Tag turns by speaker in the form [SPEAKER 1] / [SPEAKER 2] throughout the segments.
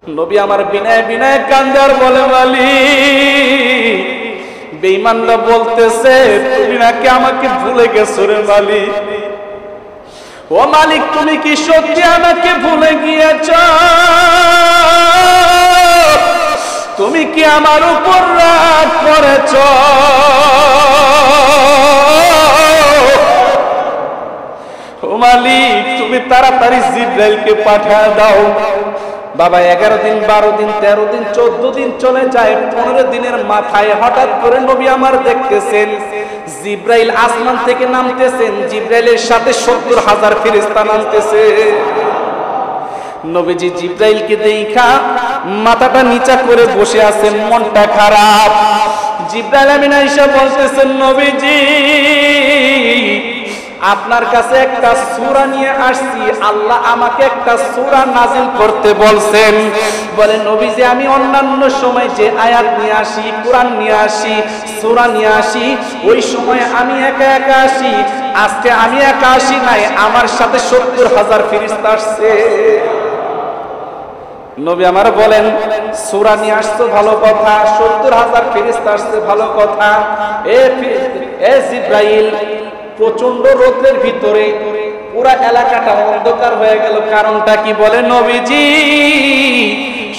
[SPEAKER 1] নবী আমার বিনয় বিনয় কান্দার বলে মালিক, বেঈমানরা বলতেছে তুমি নাকি আমাকে ভুলে গেছো রে মালিক। ও মালিক, তুমি কি সত্যি আমাকে ভুলে গিয়েছ? তুমি কি আমার উপর রাগ করেছ? ও মালিক, তুমি তাড়াতাড়ি জিবরাইলকে পাঠিয়ে দাও। বাবা 11 দিন 12 দিন 13 দিন 14 দিন চলে যায়। 15 দিনের মাথায় হঠাৎ করে নবী আমার দেখতেছেন জিবরাইল আসমান থেকে নামতেছেন, জিবরাইলের সাথে 70,000 ফেরেশতা নামতেছে। নবীজি জিবরাইলকে দেখা মাথাটা নিচা করে বসে আছেন, মনটা খারাপ। জিবরাইল আমিন আয়েশা বলতেছেন, নবীজি আপনার কাছে একটা সূরা নিয়ে আসছি, আল্লাহ আমাকে একটা সূরা নাযিল করতে বলছেন। বলে নবীজি আমি অন্যান্য সময় যে আয়াত নিয়ে আসি, কোরআন নিয়ে আসি, সূরা নিয়ে আসি, ওই সময় আমি একা একা আসি, আজকে আমি একা আসি নাই, আমার সাথে 70,000 ফেরেশতা আসছে। নবী আমার বলেন সূরা নিয়ে আসছো ভালো কথা, 70,000 ফেরেশতা আসছে ভালো কথা। এ জিবরাইল, প্রচন্ড রোদের ভিতরে পুরা এলাকাটা অন্ধকার হয়ে গেল, কারণটা কি? বলে নবীজি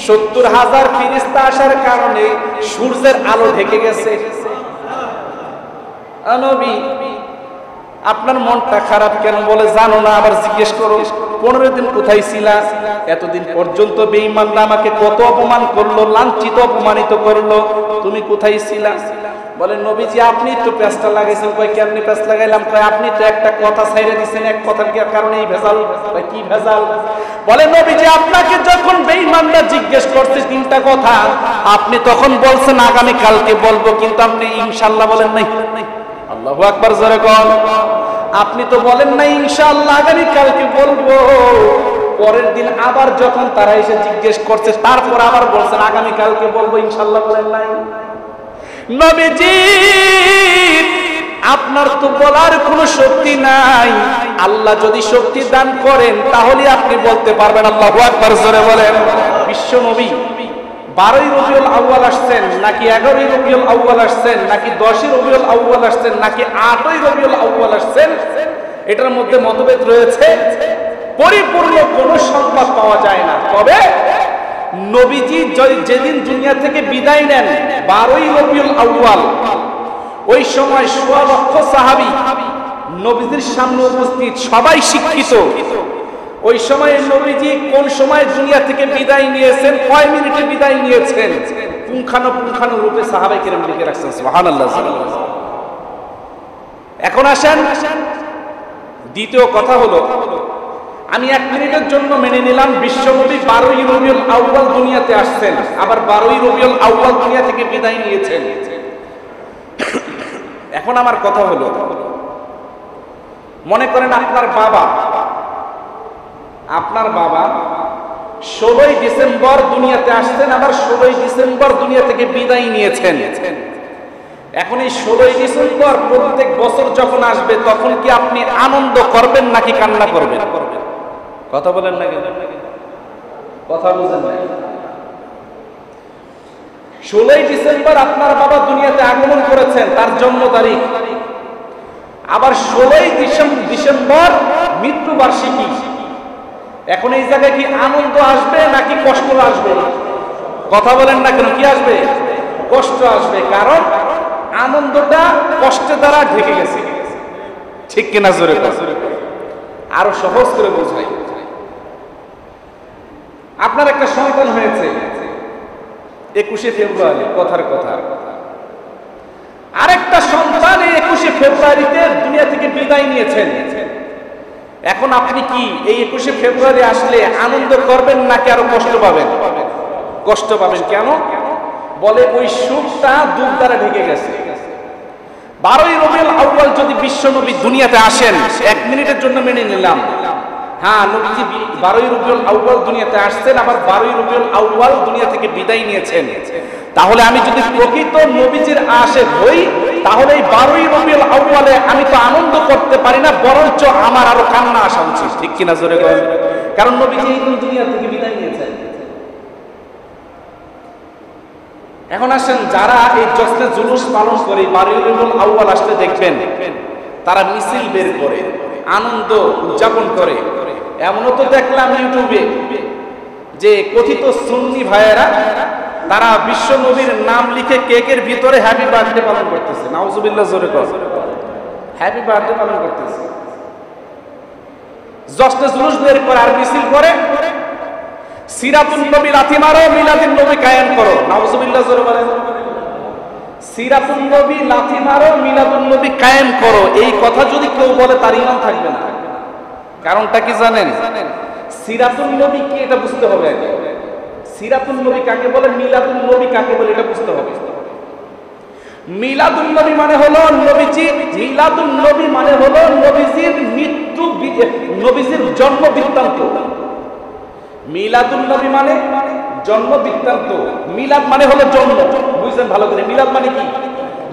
[SPEAKER 1] 70,000 ফেরেশতা আসার কারণে সূর্যের আলো ঢেকে গেছে। নবী আপনার মনটা খারাপ কেন? বলে জানো না, আবার জিজ্ঞেস করো 15 দিন কোথায় ছিলা? এতদিন পর্যন্ত বেঈমানরা আমাকে কত অপমান করলো, লাঞ্ছিত অপমানিত করলো, তুমি কোথায় ছিলা? বলে নবীজি আপনি তো পেঁচটা লাগাইছেন। কয় কেমনি পেঁচ লাগাইলাম? কয় আপনি তো একটা কথা ছাইড়ে দিয়েছেন, এক কথার কারণে এই ভেজাল। কি ভেজাল? বলে নবীজি আপনাকে যখন বেঈমানরা জিজ্ঞেস করছে 3টা কথা, আপনি তখন বলছেন আগামী কালকে বলবো, কিন্তু আপনি ইনশাআল্লাহ বলেন নাই। আল্লাহু আকবার, জোরে কোন। আপনি তো বলেন নাই ইনশাআল্লাহ আগামী কালকে বলবো। পরের দিন আবার যখন তারা এসে জিজ্ঞেস করছে, তারপর আবার বলছেন আগামী কালকে বলবো, ইনশাআল্লাহ বলেন নাই। নবীজি আপনার তো বলার কোনো শক্তি নাই, আল্লাহ যদি শক্তি দান করেন তাহলে আপনি বলতে পারবেন। আল্লাহু আকবার, জোরে বলেন। বিশ্ব নবী 12ই রবিউল আউয়াল আসছেন, নাকি 11ই রবিউল আউয়াল আসছেন, নাকি 10ই রবিউল আউয়াল আসছেন, নাকি 8ই রবিউল আউয়াল আসছেন, এটার মধ্যে মতভেদ রয়েছে। পরিপূর্ণ কোনো সংবাদ পাওয়া যায় না। তবে নবীজি যেদিন দুনিয়া থেকে বিদায় নেন 12ই রবিউল আউয়াল, ওই সময় 1.5 লক্ষ সাহাবী নবীজির সামনে উপস্থিত, সবাই শিক্ষিত। ওই সময় নবীজি কোন সময় দুনিয়া থেকে বিদায় নিয়েছেন, কয় মিনিটে বিদায় নিয়েছেন, পুঙ্খানুপুঙ্খানু রূপে সাহাবায়ে কেরাম লিখে রাখছেন। সুবহানাল্লাহ। এখন আসেন দ্বিতীয় কথা হলো, আমি 1 মিনিটের জন্য মেনে নিলাম বিশ্বনবী 12ই রবিউল আউয়াল দুনিয়াতে আসছেন, আবার 12ই রবিউল আউয়াল দুনিয়া থেকে বিদায় নিয়েছেন। এখন আমার কথা হলো, মনে করেন আপনার বাবা 16ই ডিসেম্বর দুনিয়াতে আসছেন, আবার 16ই ডিসেম্বর দুনিয়া থেকে বিদায় নিয়েছেন। এখন এই 16ই ডিসেম্বর প্রত্যেক বছর যখন আসবে, তখন কি আপনি আনন্দ করবেন নাকি কান্না করবেন? কথা বলেন না কেন? কথা বুঝেন না? 16ই ডিসেম্বর আপনার বাবা দুনিয়াতে আগমন করেছেন, তার জন্ম তারিখ। আবার 16ই ডিসেম্বর মৃত্যুবার্ষিকী। এখন এই জায়গায় কি আনন্দ আসবে নাকি কষ্ট আসবে? কথা বলেন না কেন? কি আসবে? কষ্ট আসবে। কারণ আনন্দটা কষ্টের দ্বারা ঢেকে গেছে। ঠিক কিনা? জোরে আরো সহজ করে বোঝাই। আপনার একটা সন্তান হয়েছে 21শে ফেব্রুয়ারি, কথার কথা। আরেকটা সন্তান 21শে ফেব্রুয়ারিতে দুনিয়া থেকে বিদায় নিয়েছেন। এখন আপনি কি এই 21শে ফেব্রুয়ারি আসলে আনন্দ করবেন নাকি আরো কষ্ট পাবেন? কষ্ট পাবেন। কেন? বলে ওই সুখটা দুঃখ দ্বারা ঢেকে গেছে। 12ই রবিউল আউয়াল যদি বিশ্বনবী দুনিয়াতে আসেন, 1 মিনিটের জন্য মেনে নিলাম, হ্যাঁ নবীজি 12ই রবিউল আউয়াল দুনিয়াতে আসছেন, আবার 12ই রবিউল আউয়াল দুনিয়া থেকে বিদায় নিয়েছেন। তাহলে আমি যদি প্রকৃত নবীজির আশিক হই, তাহলে এই 12ই রবিউল আউয়ালে আমি তো আনন্দ করতে পারি না, বরঞ্চ আমার আরো কান্না আসা উচিত। ঠিক কিনা? জোরে বলেন। কারণ নবীজি এই দুনিয়া থেকে বিদায় নিয়েছেন। এখন আসেন, যারা এই জশ্নে জুলুস পালন করে, বারুল আউয়াল আসতে দেখবেন তারা মিছিল বের করে, আনন্দ উদযাপন করে। এমনও তো দেখলাম ইউটিউবে যে কথিত সুন্নি ভাইয়েরা তারা বিশ্ব নবীর নাম লিখে কেকের ভিতরে হ্যাপি বার্থডে পালন করতেছে। নাউজুবিল্লাহ, জোরে কর, হ্যাপি বার্থডে পালন করতেছে। জশ্নে জুলুস বের করে আর মিছিল করে। সিরাতুন নবী লাথি মারো, মিলাদুন নবী কায়েম করো। নাউজুবিল্লাহ, জোরে বলেন। সিরাতুন নবী লাথি মারো, মিলাদুন নবী কায়েম করো, এই কথা যদি কেউ বলে তার ঈমান থাকবে না। কারণটা কি জানেন? সিরাতুন নবী কি এটা বুঝতে হবে আগে। সিরাতুন নবী কাকে বলে, মিলাদুন নবী কাকে বলে এটা বুঝতে হবে। মিলাদুন নবী মানে হলো নবীজি, মিলাদুন নবী মানে হলো নবীজির মৃত্যু, নবীজির জন্ম বৃত্তান্ত। মিলাদুন নবী মানে জন্ম বৃত্তান্ত। মিলাদ মানে হলো জন্ম, বুঝছেন ভালো করে? মিলাদ মানে কি?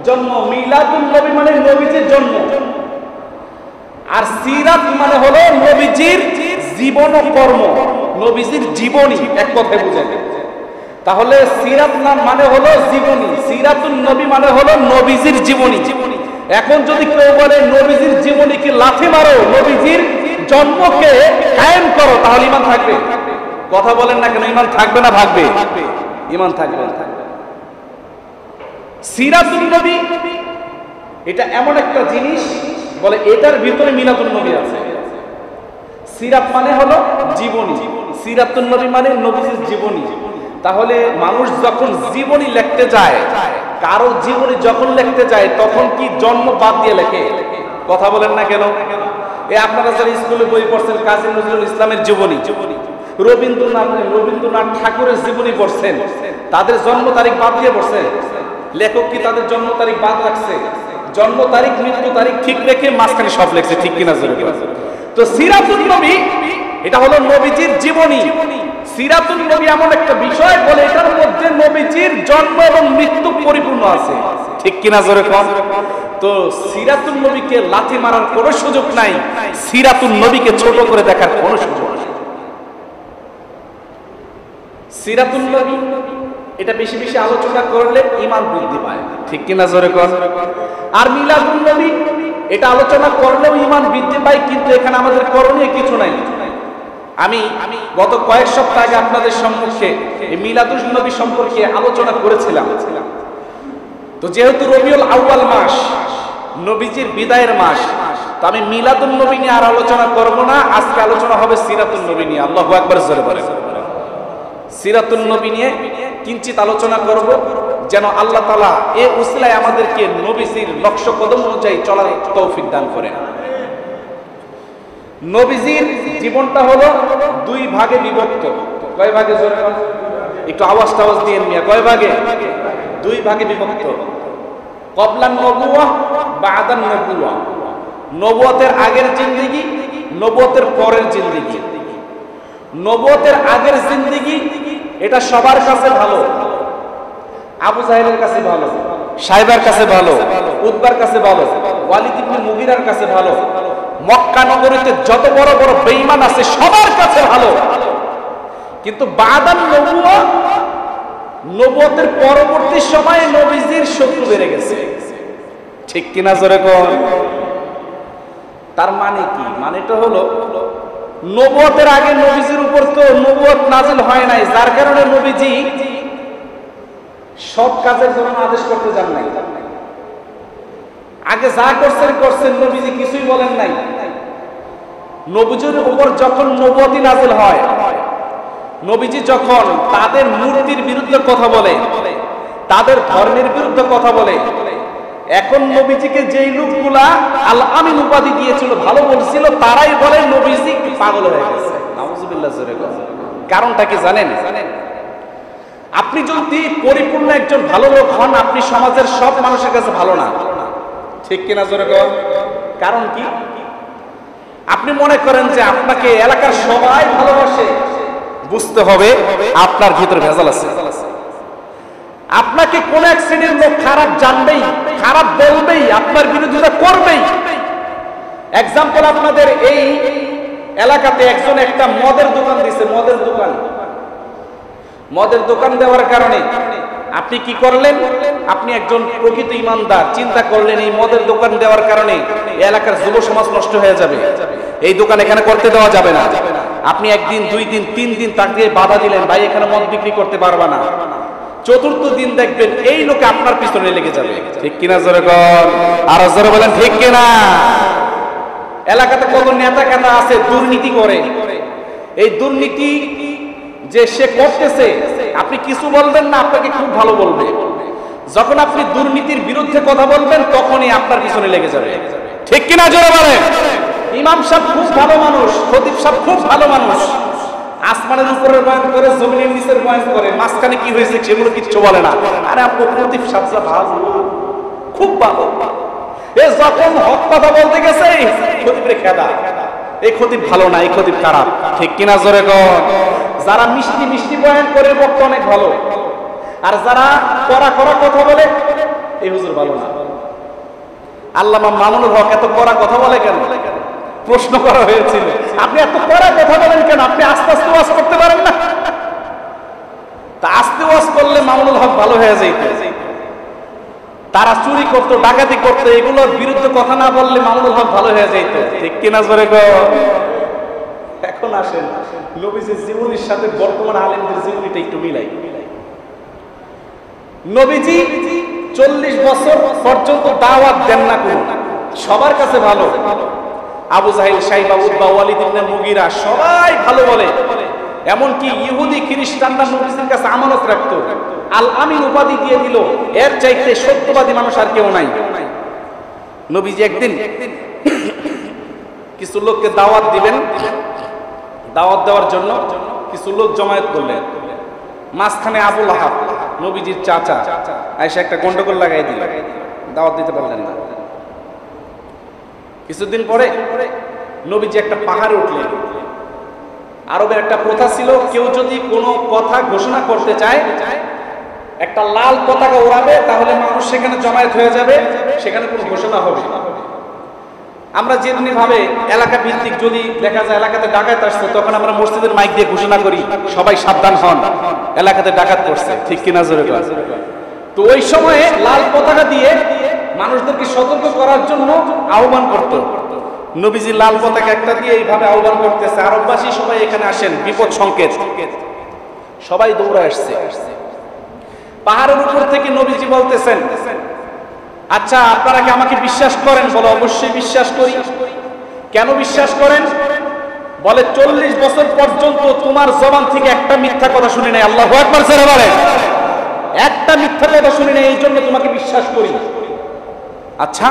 [SPEAKER 1] জন্ম। মিলাদুন নবী মানে নবীজির জন্ম। আর সিরাত মানে হলো নবীজির জীবন ও কর্ম, নবীজির জীবনী, এক কথায় বুঝেন। তাহলে সিরাত নাম মানে হলো জীবনী, সিরাতুন নবী মানে হলো নবীজির জীবনী। এখন যদি কেউ বলে নবীজির জীবনীকে লাথি মারো, নবীজির জন্মকে কায়েম করো, তাহলে ঈমান থাকবে? কথা বলেন না কেন? ঈমান থাকবে না ভাগবে? ঈমান থাকবে। সিরাতুন নবী এটা এমন একটা জিনিস, বলে এটার ভিতরে মিলাদুন নবী আছে। সিরাত মানে হলো জীবনী, সিরাতুন নবী মানে নবীজির জীবনী। তাহলে মানুষ যখন জীবনী লিখতে যায়, কারো জীবনী যখন লিখতে যায়, তখন কি জন্ম বাদ দিয়ে লেখে? কথা বলেন না কেন? এই আপনারা যারা স্কুলে বই পড়ছেন, কাজী নজরুল ইসলামের জীবনী, রবীন্দ্রনাথ ঠাকুরের জীবনী পড়ছেন, তাদের জন্ম তারিখ বাদ দিয়ে পড়ছেন। লেখক কি তাদের জন্ম তারিখ বাদ রাখছে? জন্ম তারিখ, মৃত্যু তারিখ ঠিক রেখে মাঝখানে সব লেখছে, ঠিক কিনা? তো সিরাতুন নবী এটা হলো নবীজির জীবনী। সিরাতুন নবী এমন একটা বিষয়, বলে এটার মধ্যে নবীজির জন্ম এবং মৃত্যু পরিপূর্ণ আছে, ঠিক কিনা? জোরে কম। তো সিরাতুন নবীকে লাথি মারার কোনো সুযোগ নাই, সিরাতুন নবীকে ছোট করে দেখার কোনো সুযোগ নেই। সিরাতুন নবী এটা বেশি বেশি আলোচনা করলে ঈমান বৃদ্ধি পায়, ঠিক কিনা? জোরে কর। আর মিলাদুন নবী এটা আলোচনা করলেও ঈমান বৃদ্ধি পায়, কিন্তু এখানে আমাদের করণীয় কিছু নাই। আমি গত কয়েক সপ্তাহ আগে আপনাদের সম্মুখে এই মিলাদুন নবী সম্পর্কে আলোচনা করেছিলাম। তো যেহেতু রবিউল আউয়াল মাস, নবীজির বিদায়ের মাস, তো আমি মিলাদুন নবী নিয়ে আর আলোচনা করব না। আজকে আলোচনা হবে সিরাতুন নবী নিয়ে। আল্লাহু আকবার, জোরে বলেন। সিরাতুন নবী নিয়ে কিঞ্চিত আলোচনা করব, যেন আল্লাহ তাআলা এই উসিলায় আমাদেরকে নবীজির নকশ কদম অনুযায়ী চলার তৌফিক দান করেন। নবীজির জীবনটা হলো দুই ভাগে বিভক্ত। কয় ভাগে? একটু আওয়াজ দিয়ে নিয়ে, কয় ভাগে? দুই ভাগে বিভক্ত। কবলান নবুওয়া, বাদান নবুওয়া। নবুয়তের আগের জিন্দেগি, নবুয়তের পরের জিন্দেগি। নবুয়তের আগের জিন্দেগি এটা সবার কাছে ভালো। আবু জাহেলের কাছে ভালো, সাইবার কাছে ভালো, উতবার কাছে ভালো, ওয়ালিদ ইবনে মুগিরার কাছে ভালো, মক্কা নগরীতে যত বড় বড় বেঈমান আছে সবার কাছে ভালো। কিন্তু বাদান নবুওয়া, নবুয়তের পরবর্তী সময়ে নবীজির শত্রু বেড়ে গেছে, ঠিক কিনা? জোরে কোন। তার মানে কি? মানেটা হলো নবুয়তের আগে নবীজির উপর তো নবুয়ত নাযিল হয় নাই, যার কারণে নবীজি সব কাজের জন্য আদেশ করতে যান নাই। আগে যা করছেন নবীজি কিছুই বলেন নাই। নবীজির উপর যখন নবুয়তি নাযিল হয়, নবীজি যখন তাদের মূর্তির বিরুদ্ধে কথা বলে, তাদের ধর্মের বিরুদ্ধে কথা বলে, এখন নবীজিকে যেই লোকগুলা আল আমিন উপাধি দিয়েছিল, ভালো বলছিল, তারাই বলে নবীজি পাগল হয়ে গেছে। নাউজুবিল্লাহ, জোরে বলেন। কারণটা কি জানেন? আপনি যদি পরিপূর্ণ একজন ভালো লোক হন, আপনি সমাজের সব মানুষের কাছে ভালো না, ঠিক কিনা? জোরে বলেন। কারণ কি? আপনি মনে করেন যে আপনাকে এলাকার সবাই ভালোবাসে, বুঝতে হবে আপনার ভিতরে ভেজাল আছে। আপনাকে কোন এক শ্রেণীর লোক খারাপ জানবেই, খারাপ বলবেই, আপনার বিরোধিতা করবেই। এক্সাম্পল, আপনাদের এই এলাকাতে একজন একটা মদের দোকান দিছে, মদের দোকান দেওয়ার কারণে আপনি কি করলেন? আপনি একজন প্রকৃত ইমানদার, চিন্তা করলেন এই মদের দোকান দেওয়ার কারণে এলাকার যুব সমাজ নষ্ট হয়ে যাবে, এই দোকান এখানে করতে দেওয়া যাবে না। আপনি একদিন, 2 দিন, 3 দিন তাকে বাধা দিলেন, ভাই এখানে মদ বিক্রি করতে পারবা না। চতুর্থ দিন দেখবেন এই লোকে আপনার পিছনে লেগে যাবে। ঠিক কিনা জোরে বল, আর জোরে বলেন ঠিক কিনা? এলাকাতে কত নেতা কেতা আছে দুর্নীতি করে, এই দুর্নীতি যে সে করতেছে আপনি কিছু বলবেন না, আপনাকে খুব ভালো বলবে। যখন আপনি দুর্নীতির বিরুদ্ধে কথা বলবেন তখনই আপনার পিছনে লেগে যাবে। ঠিক কিনা জোরে বলেন? ইমাম সাহেব খুব ভালো মানুষ, খতিব সাহেব খুব ভালো মানুষ, আসমানের উপরের বয়ান করে, জমিনের নিচের বয়ান করে, মাঝখানে কি হয়েছে সেগুলো কিচ্ছু বলে না। আরে আপনি খতিব সাহেব ভালো, খুব ভালো, এ যখন হক কথা বলতে গেছে খতিবের খেদা, এই খতিব ভালো না, এই খতিব খারাপ। ঠিক কিনা জোরে কর? যারা মিষ্টি মিষ্টি বয়ান করে বক্তা অনেক ভালো, আর যারা কড়া কড়া কথা বলে এই হুজুর ভালো না। আল্লামা মামুনুল হক এত কড়া কথা বলে কেন? প্রশ্ন করা হয়েছিল, আপনি এত কড়া কথা বলেন কেন? আপনি আস্তে আস্তে ওয়াজ করতে পারেন না? তা আস্তে ওয়াজ করলে মামুনুল হক ভালো হয়ে যাইত। তারা চুরি করতো, ডাকাতি করতো, এগুলোর বিরুদ্ধে কথা না বললে মামুনুল হক ভালো হয়ে যাইত। ঠিক কিনা জোরে কর? এখন আসেন নবীজির জীবনের সাথে বর্তমান আলেমদের জীবনীটা একটু মিলাই। নবীজি 40 বছর পর্যন্ত দাওয়াত দেন না কোন, সবার কাছে ভালো। আবু জাহেল, সাইবা, উতবা, ওয়ালিদ ইবনে মুগিরা সবাই ভালো বলে। এমনকি ইহুদি খ্রিস্টানরা নবীজির কাছে আমানত রাখতো, আল আমিন উপাধি দিয়ে দিল। এর চাইতে সত্যবাদী মানুষ আর কেউ নাই। নবীজি একদিন কিছু লোককে দাওয়াত দিবেন, দাওয়াত দেওয়ার জন্য কিছু লোক জমায়েত করলেন। মাঝখানে আবু লাহাব, নবীজির চাচা, আয়েশা একটা গন্ডগোল লাগাই দিল, দাওয়াত দিতে পারলেন না। কিছুদিন পরে নবীজি একটা পাহাড়ে উঠলেন। আরবের একটা প্রথা ছিল, কেউ যদি কোনো কথা ঘোষণা করতে চায় একটা লাল পতাকা ওড়াবে, তাহলে মানুষ সেখানে জমায়েত হয়ে যাবে, সেখানে কোনো ঘোষণা হবে। আমরা যেমনি ভাবে এলাকা ভিত্তিক যদি দেখা যায় এলাকাতে ডাকাত আসছে, তখন আমরা মসজিদের মাইক দিয়ে ঘোষণা করি সবাই সাবধান হন, এলাকাতে ডাকাত করছে। ঠিক কিনা জোরে বল? তো ওই সময়ে লাল পতাকা দিয়ে মানুষদেরকে সতর্ক করার জন্য আহ্বান করত। নবীজি লাল পতাকা একটা দিয়ে এইভাবে আহ্বান করতেছে, আরববাসী সবাই এখানে আসেন, বিপদ সংকেত। সবাই দৌড়ে আসছে। পাহাড়ের উপর থেকে নবীজি বলতেছেন, আচ্ছা আপনারা কি আমাকে বিশ্বাস করেন? বলে অবশ্যই বিশ্বাস করি। কেন বিশ্বাস করেন? বলে 40 বছর পর্যন্ত তোমার জবান থেকে একটা মিথ্যা কথা শুনি নাই। আল্লাহু আকবার জোরে বলেন। একটা মিথ্যা কথা শুনি নাই, এই জন্য তোমাকে বিশ্বাস করি। আচ্ছা,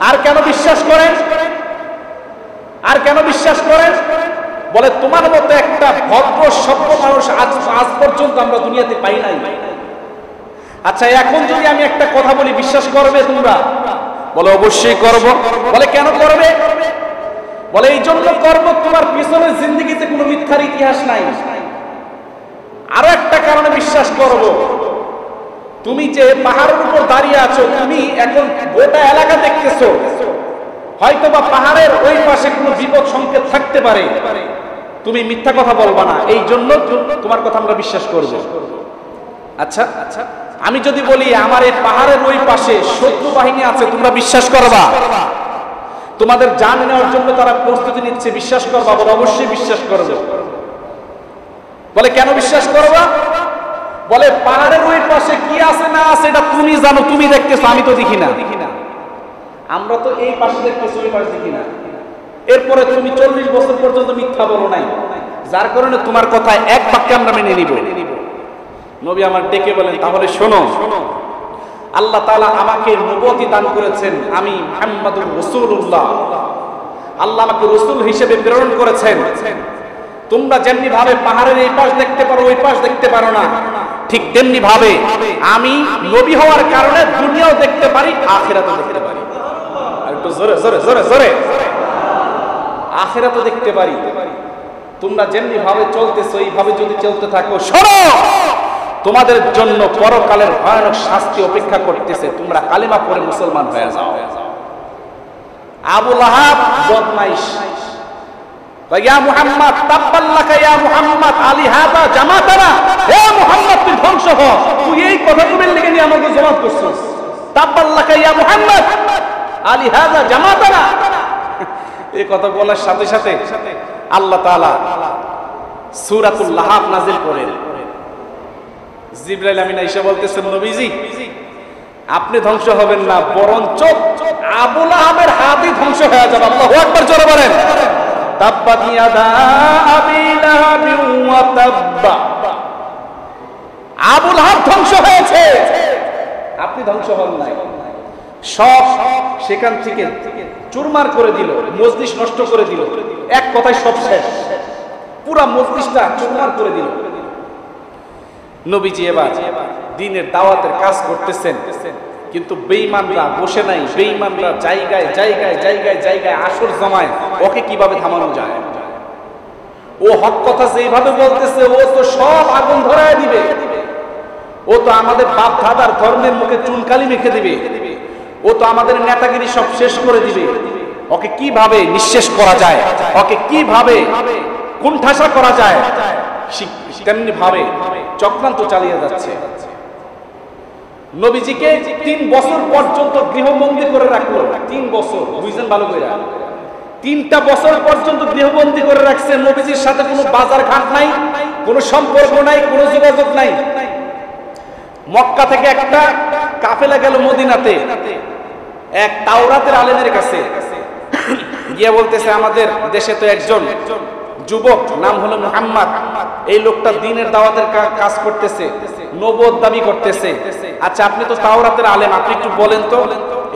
[SPEAKER 1] আর কেন বিশ্বাস করেন? আর কেন বিশ্বাস করেন? বলে তোমার মতো একটা ভদ্র সভ্য মানুষ আজ পর্যন্ত আমরা দুনিয়াতে পাই নাই। আচ্ছা এখন যদি আমি একটা কথা বলি বিশ্বাস করবে তোমরা? বলে অবশ্যই করব। বলে কেন করবে? বলে এই জন্য করব, তোমার পিছনের জিন্দেগিতে কোনো মিথ্যার ইতিহাস নাই। আরো একটা কারণে বিশ্বাস করব, তুমি যে পাহাড়ের উপর দাঁড়িয়ে আছো, তুমি এখন গোটা এলাকা দেখতেছো, হয়তো বা পাহাড়ের ওই পাশে কোনো বিপদ সংকেত থাকতে পারে, তুমি মিথ্যা কথা বলবা না, এই জন্য তোমার কথা আমরা বিশ্বাস করব। আচ্ছা, আমি যদি বলি আমার এই পাহাড়ের ওই পাশে শত্রু বাহিনী আছে, তোমরা বিশ্বাস করবা? তোমাদের জান নেওয়ার জন্য তারা প্রস্তুতি নিচ্ছে, বিশ্বাস করবা? বলে অবশ্যই বিশ্বাস করব। বলে কেন বিশ্বাস করবা? বলে পাহাড়ের ওই পাশে কি আছে না আছে এটা তুমি জানো, তুমি দেখতেছো, আমি তো দেখি না। আমরা তো এই পাশে দেখতেছি, ওই পাশে দেখি না। এরপরে তুমি 40 বছর পর্যন্ত মিথ্যা বলো নাই, যার কারণে তোমার কথা এক বাক্যে আমরা মেনে নিব। নবী আমার ডেকে বলেন, তাহলে শোনো, আল্লাহ তাআলা আমাকে নবুয়তি দান করেছেন, আমি মুহাম্মাদুর রাসূলুল্লাহ, আল্লাহ আমাকে রাসূল হিসেবে প্রেরণ করেছেন। তোমরা যেমনি ভাবে পাহাড়ের এই পাশ দেখতে পারো, ওই পাশ দেখতে পারো না, ঠিক তেমনি ভাবে আমি নবী হওয়ার কারণে দুনিয়াও দেখতে পারি, আখিরাতও দেখতে পারি। আর একটু জোরে জোরে জোরে জোরে, আখিরাতও দেখতে পারি। তোমরা যেমনি ভাবে চলতেছো এইভাবে যদি চলতে থাকো, শোনো তোমাদের জন্য পরকালের ভয়ানক শাস্তি অপেক্ষা করতেছে, তোমরা কালিমা পড়ে মুসলমান হয়ে যাও। আবু লাহাব বদমাইশ, ইয়া মুহাম্মদ তাব্বাল্লাকা ইয়া মুহাম্মদ আলী হাদা জামাতানা, হে মুহাম্মদ তুই ধ্বংস হ, তুই এই কথা কেন করছস? তাব্বাল্লাকা ইয়া মুহাম্মদ আলি হাযা জামাতানা। এই কথা বলার সাথে সাথে আল্লাহ তাআলা সূরাতুল লাহাব নাযিল করেন। জিবরাইল আমিন এসে বলতেছেন, নবীজি আপনি ধ্বংস হবেন না, বরঞ্চ আবু লাহাবের হাতই ধ্বংস হয়ে যাবে। আল্লাহু আকবার, জোরে বলেন। তাব্বাত ইয়াদা আবি লাহাবিন ওয়া তাব্বা। আবু লাহাব ধ্বংস হয়েছে, আপনি ধ্বংস হন নাই। সব সেখান থেকে চুরমার করে দিল, মজলিস নষ্ট করে দিল, এক কথায় সব শেষ, পুরা মজলিসটা চুরমার করে দিল। নবীজি এবার দ্বীনের দাওয়াতের কাজ করতেছেন, কিন্তু বেঈমানরা বসে নাই, বেঈমানরা জায়গায় জায়গায় জায়গায় জায়গায় আসর জমায়। ওকে কিভাবে থামানো যায়? ও হক কথা যেভাবে বলতেছে, ও তো সব আগুন ধরায় দিবে, ও তো আমাদের বাপ দাদার ধর্মের মুখে চুনকালি মেখে দিবে, ও তো আমাদের নেতাগিরি সব শেষ করে দিবে। ওকে কিভাবে নিঃশেষ করা যায়, ওকে কিভাবে কুণ্ঠাসা করা যায়, তেমনি ভাবে চক্রান্ত চালিয়ে যাচ্ছে। নবীজিকে 3 বছর পর্যন্ত গৃহবন্দী করে রাখলো। 3 বছর, বুঝলেন ভালো করে, 3টা বছর পর্যন্ত গৃহবন্দী করে রাখছে। নবীজির সাথে কোনো বাজার ঘাট নাই, কোনো সম্পর্ক নাই, কোনো যোগাযোগ নাই। মক্কা থেকে একটা কাফেলা গেল মদিনাতে, এক তাওরাতের আলেমের কাছে গিয়ে বলতেছে, আমাদের দেশে তো একজন যুবক নাম হলো মুহাম্মদ, এই লোকটা দ্বীনের দাওয়াতের কাজ করতেছে, নবুয়ত দাবি করতেছে। আচ্ছা আপনি তো তাওরাতের আলেম, আপনি একটু বলেন তো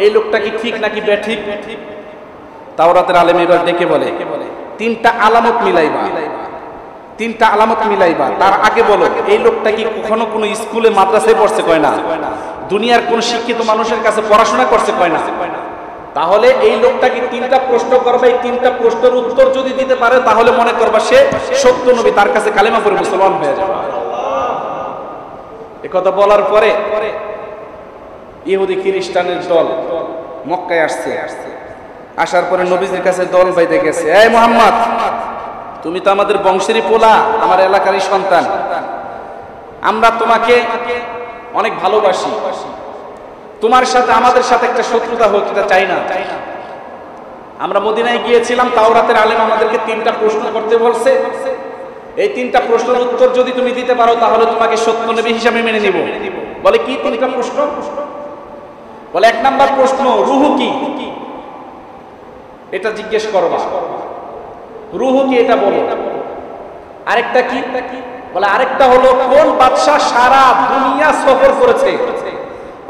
[SPEAKER 1] এই লোকটা কি ঠিক নাকি বেঠিক? তাওরাতের আলেম এবার ডেকে বলে, 3টা আলামত মিলাইবা, 3টা আলামত মিলাইবা। তার আগে বলো এই লোকটা কি কখনো কোনো স্কুলে মাদ্রাসায় পড়ছে? কয় না। দুনিয়ার কোন শিক্ষিত মানুষের কাছে পড়াশোনা করছে? কয় না। তাহলে এই লোকটাকে 3টা প্রশ্ন করবে, এই 3টা প্রশ্নের উত্তর যদি দিতে পারে তাহলে মনে করবা সে সত্য নবী, তার কাছে কালেমা পড়ে মুসলমান হয়ে যাবে। একথা বলার পরে ইহুদি খ্রিস্টানের দল মক্কায় আসছে। আসার পরে নবীজির কাছে দল বাইতে গেছে, এই মুহাম্মদ তুমি তো আমাদের বংশেরই পোলা, আমার এলাকারই সন্তান, আমরা তোমাকে অনেক ভালোবাসি, তোমার সাথে আমাদের সাথে একটা শত্রুতা হোক এটা চাই না। আমরা মদিনায় গিয়েছিলাম, তাওরাতের আলেম আমাদেরকে 3টা প্রশ্ন করতে বলছে, এই 3টা প্রশ্নের উত্তর যদি তুমি দিতে পারো তাহলে তোমাকে সত্য নবী হিসাবে মেনে নিব। বলে কি 3টা প্রশ্ন? বলে 1 নাম্বার প্রশ্ন, রূহ কি, এটা জিজ্ঞেস করবা, রূহ কি এটা বলো। আরেকটা কি? বলে আরেকটা হলো কোন বাদশা সারা দুনিয়া সফর করেছে,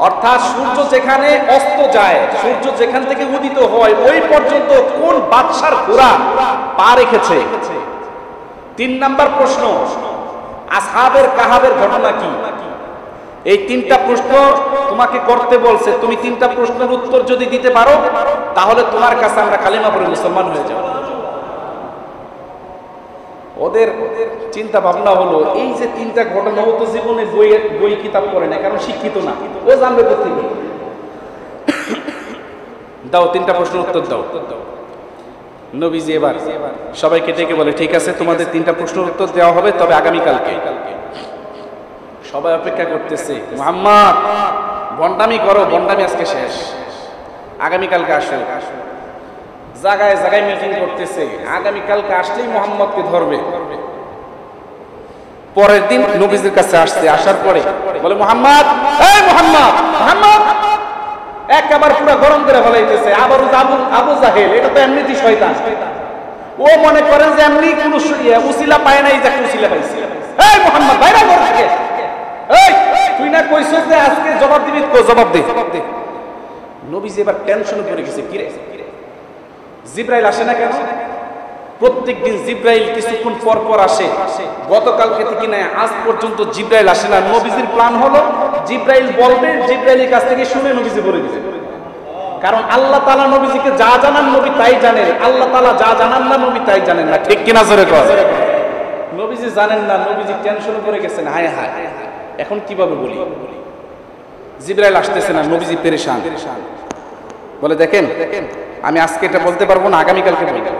[SPEAKER 1] অর্থাৎ সূর্য যেখানে অস্ত যায়, সূর্য যেখান থেকে উদিত হয় ওই পর্যন্ত কোন বাদশার ঘোড়া পা রেখেছে। 3 নাম্বার প্রশ্ন, আসহাবের কাহাবের ঘটনা কি। এই 3টা প্রশ্ন তোমাকে করতে বলছে, তুমি 3টা প্রশ্নের উত্তর যদি দিতে পারো তাহলে তোমার কাছে আমরা কালিমা পড়ে মুসলমান হয়ে যাব। ওদের চিন্তা ভাবনা হলো এই যে 3টা ঘটনা, ও তো জীবনে বই কিতাব পড়ে না, কারণ শিক্ষিত না, ও জানবে কোথেকে। দাও 3টা প্রশ্নের উত্তর দাও। নবীজি এবার সবাইকে ডেকে বলে, ঠিক আছে তোমাদের 3টা প্রশ্নের উত্তর দেওয়া হবে, তবে আগামীকালকে। সবাই অপেক্ষা করতেছে, মুহাম্মদ বন্ডামি করো, বন্ডামি আজকে শেষ, আগামীকালকে আসো। জায়গায় জায়গায় মিটিং করতেছে, আগামীকালকে আসলেই মুহাম্মদকে ধরবে। পরের দিন নবীজির কাছে আসছে, আসার পরে বলে, মুহাম্মদ, এই মুহাম্মদ, মুহাম্মদ একবার পুরো গরম করে ফেলাইতেছে। আবার আবু জাহেল, এটা তো এমনিতেই শয়তান, ও মনে করেন যে এমনি কোন উসিলা পায় না, এই যে একটা উসিলা পাইছে। এই মুহাম্মদ বাইরে ঘর থেকে, এই তুই না কইছস যে আজকে জবাব দিবি, তো জবাব দে। নবীজি এবার টেনশনে পড়ে গেছে, কি রে জিব্রাইল আসে না কেন? প্রত্যেকদিন জিব্রাইল কিছুক্ষণ পর পর আসে, গতকালকে থেকে না আজ পর্যন্ত জিব্রাইল আসে না। নবীজির প্ল্যান হলো জিব্রাইল বলবে, জিব্রাইলের কাছ থেকে শুনে নবীজি বলে দিবে। কারণ আল্লাহ তাআলা নবীজিকে যা জানান নবী তাই জানেন, আল্লাহ তাআলা যা জানান না নবী তাই জানেন না, ঠিক কিনা জোরে কর। নবীজি জানেন না, নবীজি টেনশনে পড়ে গেছেন, হায় হায় এখন কিভাবে বলি। জিব্রাইল আসতেছে না, নবীজি পেরেশান। বলে দেখেন আমি আজকে এটা বলতে পারবো না, আগামীকালকে বলবো।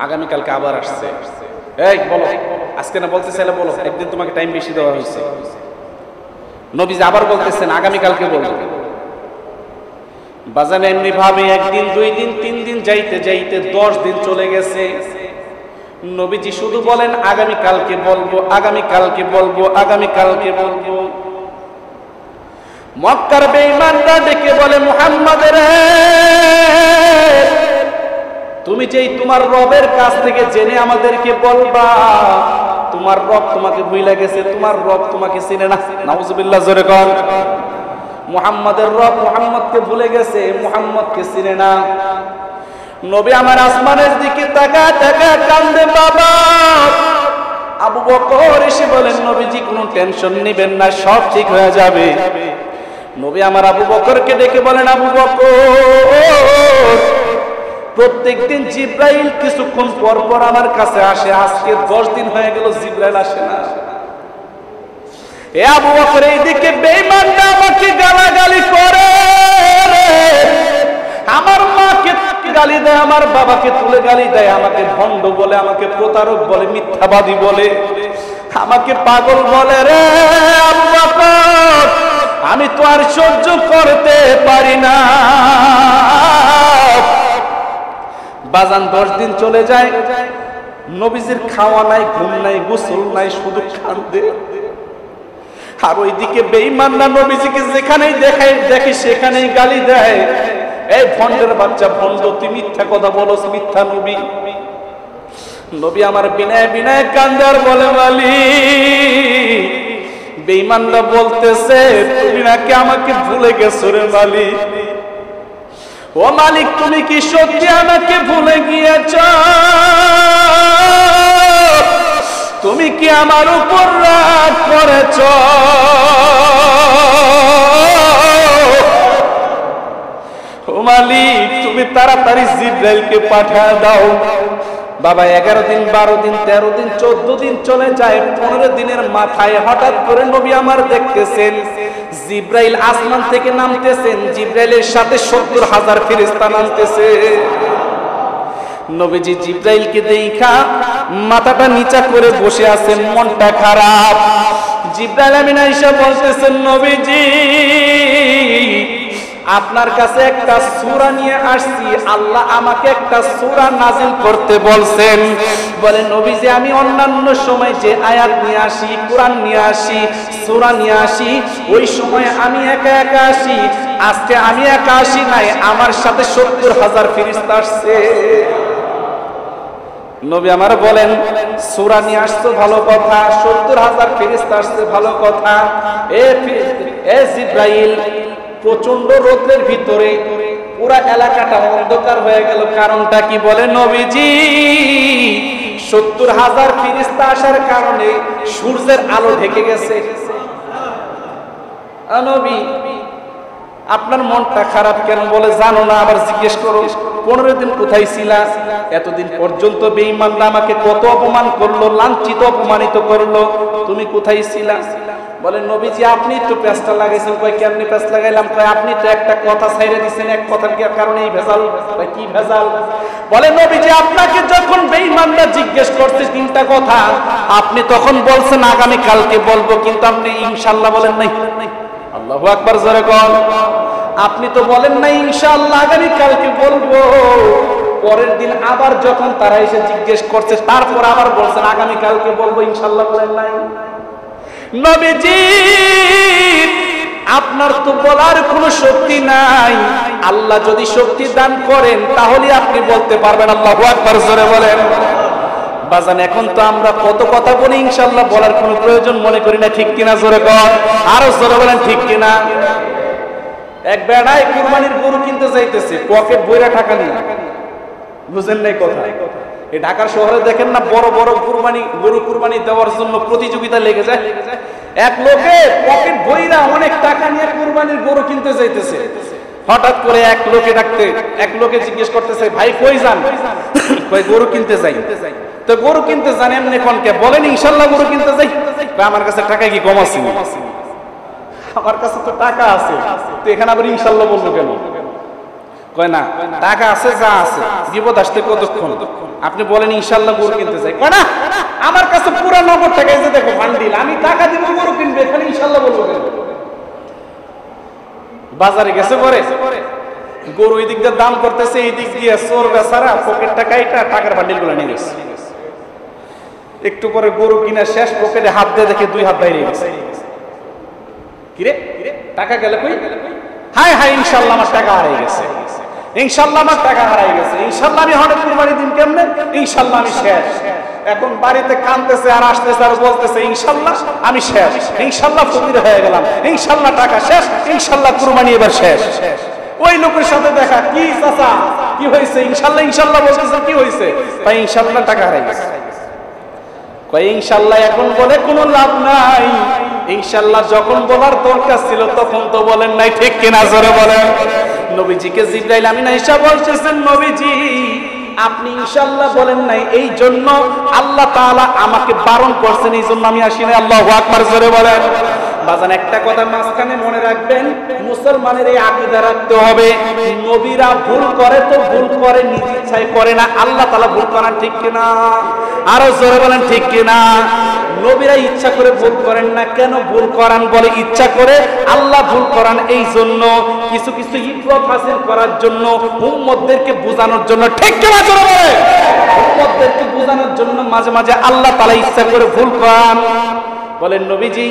[SPEAKER 1] আগামীকালকে আবার আসছে, এই বলো, আজকে না বলতে চাইলে বলো, একদিন তোমাকে টাইম বেশি দেওয়া হয়েছে। নবীজি আবার বলতেছেন আগামীকালকে বলবো। বাজান এমনি ভাবে একদিন, 2 দিন, 3 দিন যাইতে যাইতে 10 দিন চলে গেছে। নবীজি শুধু বলেন আগামীকালকে বলবো, আগামীকালকে বলবো, আগামীকালকে বলবো। মক্কার বেঈমানরা ডেকে বলে, মুহাম্মদ রে, তুমি যেই তোমার রবের কাছ থেকে জেনে আমাদেরকে বলবা, তোমার রব তোমাকে ভুলে গেছে, তোমার রব তোমাকে চিনে না। নাউজুবিল্লাহ, জোরে কর। মুহাম্মাদের রব মুহাম্মদকে ভুলে গেছে, মুহাম্মদকে চিনে না। নবী আমার আসমানের দিকে তাকা তাকা কান্দে বাবা। আবু বকর এসে বলেন, নবীজি কোনো টেনশন নেবেন না, সব ঠিক হয়ে যাবে। নবী আমার আবু বকরকে ডেকে বলেন, আবু বকর, প্রত্যেকদিন জিব্রাইল কিছুক্ষণ পর পর আমার কাছে আসে, আজকে 10 দিন হয়ে গেল জিব্রাইল আসে না। এ আবু বকর, এইদিকে বেঈমানরা আমাকে গালাগালি করে, আমার মাকে গালি দেয়, আমার বাবাকে তুলে গালি দেয়, আমাকে ভণ্ড বলে, আমাকে প্রতারক বলে, মিথ্যাবাদী বলে, আমাকে পাগল বলে। রে আবু বকর, আমি তো আর সহ্য করতে পারি না। বাজান 10 দিন চলে যায়, নবীজির খাওয়া নাই, ঘুম নাই, গোসল নাই, শুধু কান্দে। আর ওইদিকে বেঈমানরা নবীজিকে যেখানেই দেখে সেখানেই গালি দেয়, এই ভণ্ডের বাচ্চা, ভণ্ড, তুই মিথ্যা কথা বলস, মিথ্যা নবী। নবী আমার বিনয় বিনয় কান্দে আর বলে, মালিক, বেঈমানরা বলতেছে তুমি নাকি আমাকে ভুলে গেছো রে মালিক। ও মালিক, তুমি কি সত্যি আমাকে ভুলে গিয়েছ? তুমি কি আমার উপর রাগ করেছ? ও মালিক, তুমি তাড়াতাড়ি জিব্রাইলকে পাঠিয়ে দাও। বাবা 11 দিন, 12 দিন, 13 দিন, 14 দিন চলে যায়। 15 দিনের মাথায় হঠাৎ করে নবী আমার দেখতেছেন জিব্রাইল আসমান থেকে নামতেছেন, জিব্রাইলের সাথে 70,000 ফেরেশতা নামতেছে। নবীজি জিব্রাইলকে দেখা মাথাটা নিচা করে বসে আছেন, মনটা খারাপ। জিব্রাইল আমিন আয়েশা বলতেছেন, নবীজি, আপনার কাছে একটা সূরা নিয়ে আসছি, আল্লাহ আমাকে একটা সূরা নাজিল করতে বলছেন। বলে, নবীজি, আমি অন্যান্য সময় যে আয়াত নিয়ে আসি, কোরআন নিয়ে আসি, সূরা নিয়ে আসি, ওই সময় আমি একা একা আসি, আজকে আমি একা আসি নাই, আমার সাথে 70,000 ফেরেশতা আসছে। নবী আমার বলেন, সূরা নিয়ে আসছো ভালো কথা, 70,000 ফেরেশতা আসছে ভালো কথা। এ জিব্রাইল, প্রচন্ড রোদের ভিতরে পুরা এলাকাটা অন্ধকার হয়ে গেল, কারণটা কি? বলে, নবীজি, 70,000 ফেরেশতা আসার কারণে সূর্যের আলো ঢেকে গেছে। নবী, আপনার মনটা খারাপ কেন? বলে, জানো না? আবার জিজ্ঞেস করো, 15 দিন কোথায় ছিলা? এতদিন পর্যন্ত বেঈমানরা আমাকে কত অপমান করলো, লাঞ্ছিত অপমানিত করলো, তুমি কোথায় ছিলা? বলে, নবীজি, আপনি তো পেঁচটা লাগাইছেন। কয়, কেমনি পেঁচ লাগাইলাম? কয়, আপনি তো একটা কথা ছাইড়ে দিচ্ছেন, এক কথার কারণেই ভেজাল। কি ভেজাল? বলে, নবীজি, আপনাকে যখন বেঈমানরা জিজ্ঞেস করছে 3টা কথা, আপনি তখন বলছেন আগামী কালকে বলবো, কিন্তু আপনি ইনশাআল্লাহ বলেন নাই। আল্লাহু আকবার, জোরে কর। আপনি তো বলেন নাই ইনশাআল্লাহ আগামী কালকে বলবো। পরের দিন আবার যখন তারা এসে জিজ্ঞেস করছে, তারপর আবার বলছেন আগামী কালকে বলবো, ইনশাআল্লাহ বলেন নাই। নবীজি, আপনার তো বলার কোনো শক্তি নাই। আল্লাহ যদি শক্তি দান করেন তাহলে আপনি বলতে পারবেন। আল্লাহু আকবার, জোরে বলেন। বাজান, এখন তো আমরা কত কথা বলি, ইনশাআল্লাহ বলার কোনো প্রয়োজন মনে করি না, ঠিক কিনা? জোরে কর, আরো জোরে বলেন, ঠিক কিনা? এক বেড়ায় কুরবানির গরু কিনতে যাইতেছে, পকেট বইরা টাকা নিয়ে। বুঝেন নাই কথা? এই ঢাকার শহরে দেখেন না, বড় বড় গরু কুরবানি দেওয়ার জন্য প্রতিযোগিতা লেগে যায়। এক লোকে পকেট বইরা অনেক টাকা নিয়ে কুরবানির গরু কিনতে যাইতেছে। হঠাৎ করে এক লোকে জিজ্ঞেস করতেছে, ভাই কই যান? কই, গরু কিনতে যাই। তো গরু কিনতে যান এমনি কোনকে? বলেন, ইনশাআল্লাহ গরু কিনতে যাই। আমার কাছে টাকা কি কম আছে? আমার কাছে তো টাকা আছে, তো এখানে আবার ইনশাআল্লাহ বলবো কেন? কয়, না, টাকা আছে, যা আছে, বিপদ আসতে কতক্ষণ, আপনি বলেন ইনশাআল্লাহ গরু কিনতে যাই। কয়, না, আমার কাছে পুরো নগদ টাকা আছে, দেখো বান্ডিল, আমি টাকা দিব গরু কিনবে, এখানে ইনশাআল্লাহ বলবো কেন? বাজারে গেছে পরে গরু এই দিক দিয়ে দাম করতেছে, এই দিক দিয়ে চোর বেচারা পকেট টাকাইটা টাকার বান্ডিল গুলো নিয়ে গেছে। একটু পরে গরু কিনা শেষ, পকেটে হাত দিয়ে দেখে 2 হাত বাইরে গেছে। কিরে টাকা গেল কই? হায় হায়, ইনশাআল্লাহ আমার টাকা হারিয়ে গেছে, ইনশাআল্লাহ আমার টাকা হারিয়ে গেছে, ইনশাআল্লাহ আমি হঠাৎ কুরবানি দিন কেমনে, ইনশাআল্লাহ আমি শেষ। এখন বাড়িতে কাঁদতেছে আর আসতেছে আর বলতেছে ইনশাআল্লাহ আমি শেষ, ইনশাআল্লাহ ফকির হয়ে গেলাম, ইনশাআল্লাহ টাকা শেষ, ইনশাআল্লাহ কুরবানি এবার শেষ। ওই লোকের সাথে দেখা, কি চাচা কি হয়েছে? ইনশাআল্লাহ ইনশাআল্লাহ বলতেছে, কি হয়েছে? ভাই ইনশাআল্লাহ টাকা হারিয়ে গেছে। কই ইনশাআল্লাহ এখন বলে কোনো লাভ নাই, ইনশাআল্লাহ যখন বলার দরকার ছিল তখন তো বলেন নাই, ঠিক কিনা জোরে বলেন। নবীজিকে জিবরাইল আমিন আয়েশা বলতেছেন, নবীজি আপনি ইনশাআল্লাহ বলেন নাই, এই জন্য আল্লাহ তাআলা আমাকে বারণ করছেন, এই জন্য আমি আসি নাই। আল্লাহু আকবার, জোরে বলেন। বাজান একটা কথা মাঝখানে মনে রাখবেন, মুসলমানের এই আকীদা রাখতে হবে, নবীরা ভুল করে তো ভুল করে নিজ ইচ্ছায় করে না, আল্লাহ তাআলা ভুল করেন, ঠিক কিনা? আরো জোরে বলেন, ঠিক কিনা? নবীরা ইচ্ছা করে ভুল করেন না। কেন ভুল করান? বলে ইচ্ছা করে আল্লাহ ভুল করান এই জন্য, কিছু কিছু ইবরত হাসিল করার জন্য, উম্মতদেরকে বোঝানোর জন্য, ঠিক কিনা জোরে বলে? উম্মতদেরকে বোঝানোর জন্য মাঝে মাঝে আল্লাহ তাআলা ইচ্ছা করে ভুল করান। বলেন নবীজি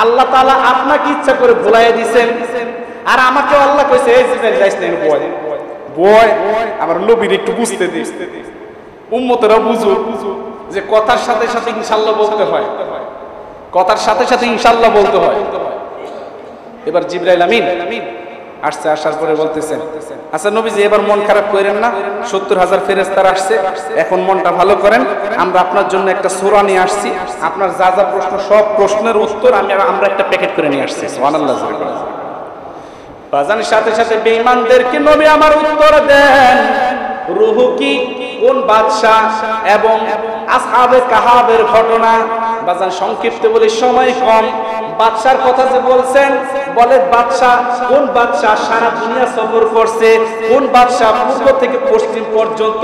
[SPEAKER 1] আল্লাহ তাআলা আপনাকে ইচ্ছা করে ভুলাইয়া দিবেন, আর আমাকে আল্লাহ কইছে এই জিবরাইল যাইস না, বয় বয়, আবার নবীর একটু বুঝতে দিস, উম্মতেরা বুঝুক যে কথার সাথে সাথে ইনশাআল্লাহ বলতে হয়, কথার সাথে সাথে ইনশাআল্লাহ বলতে হয়। এবার জিবরাইল আমিন আসছে, আসার পরে বলতেছেন, আচ্ছা নবীজি এবার মন খারাপ করেন না, 70,000 ফেরেশতারা আসছে, এখন মনটা ভালো করেন, আমরা আপনার জন্য একটা সূরা নিয়ে আসছি, আপনার যা যা প্রশ্ন সব প্রশ্নের উত্তর আমরা একটা প্যাকেট করে নিয়ে আসছি। সুবহানাল্লাহ। বাজানের সাথে সাথে বেঈমানদেরকে নবী আমার উত্তর দেন, রূহু কি, কোন বাদশা এবং আসহাবে কাহাবের ঘটনা। বাজান সংক্ষিপ্ত বলে সময় কম, বাদশার কথা যে বলছেন, বলে বাদশা কোন বাদশা সারা দুনিয়া সফর করছে, কোন বাদশা পূর্ব থেকে পশ্চিম পর্যন্ত,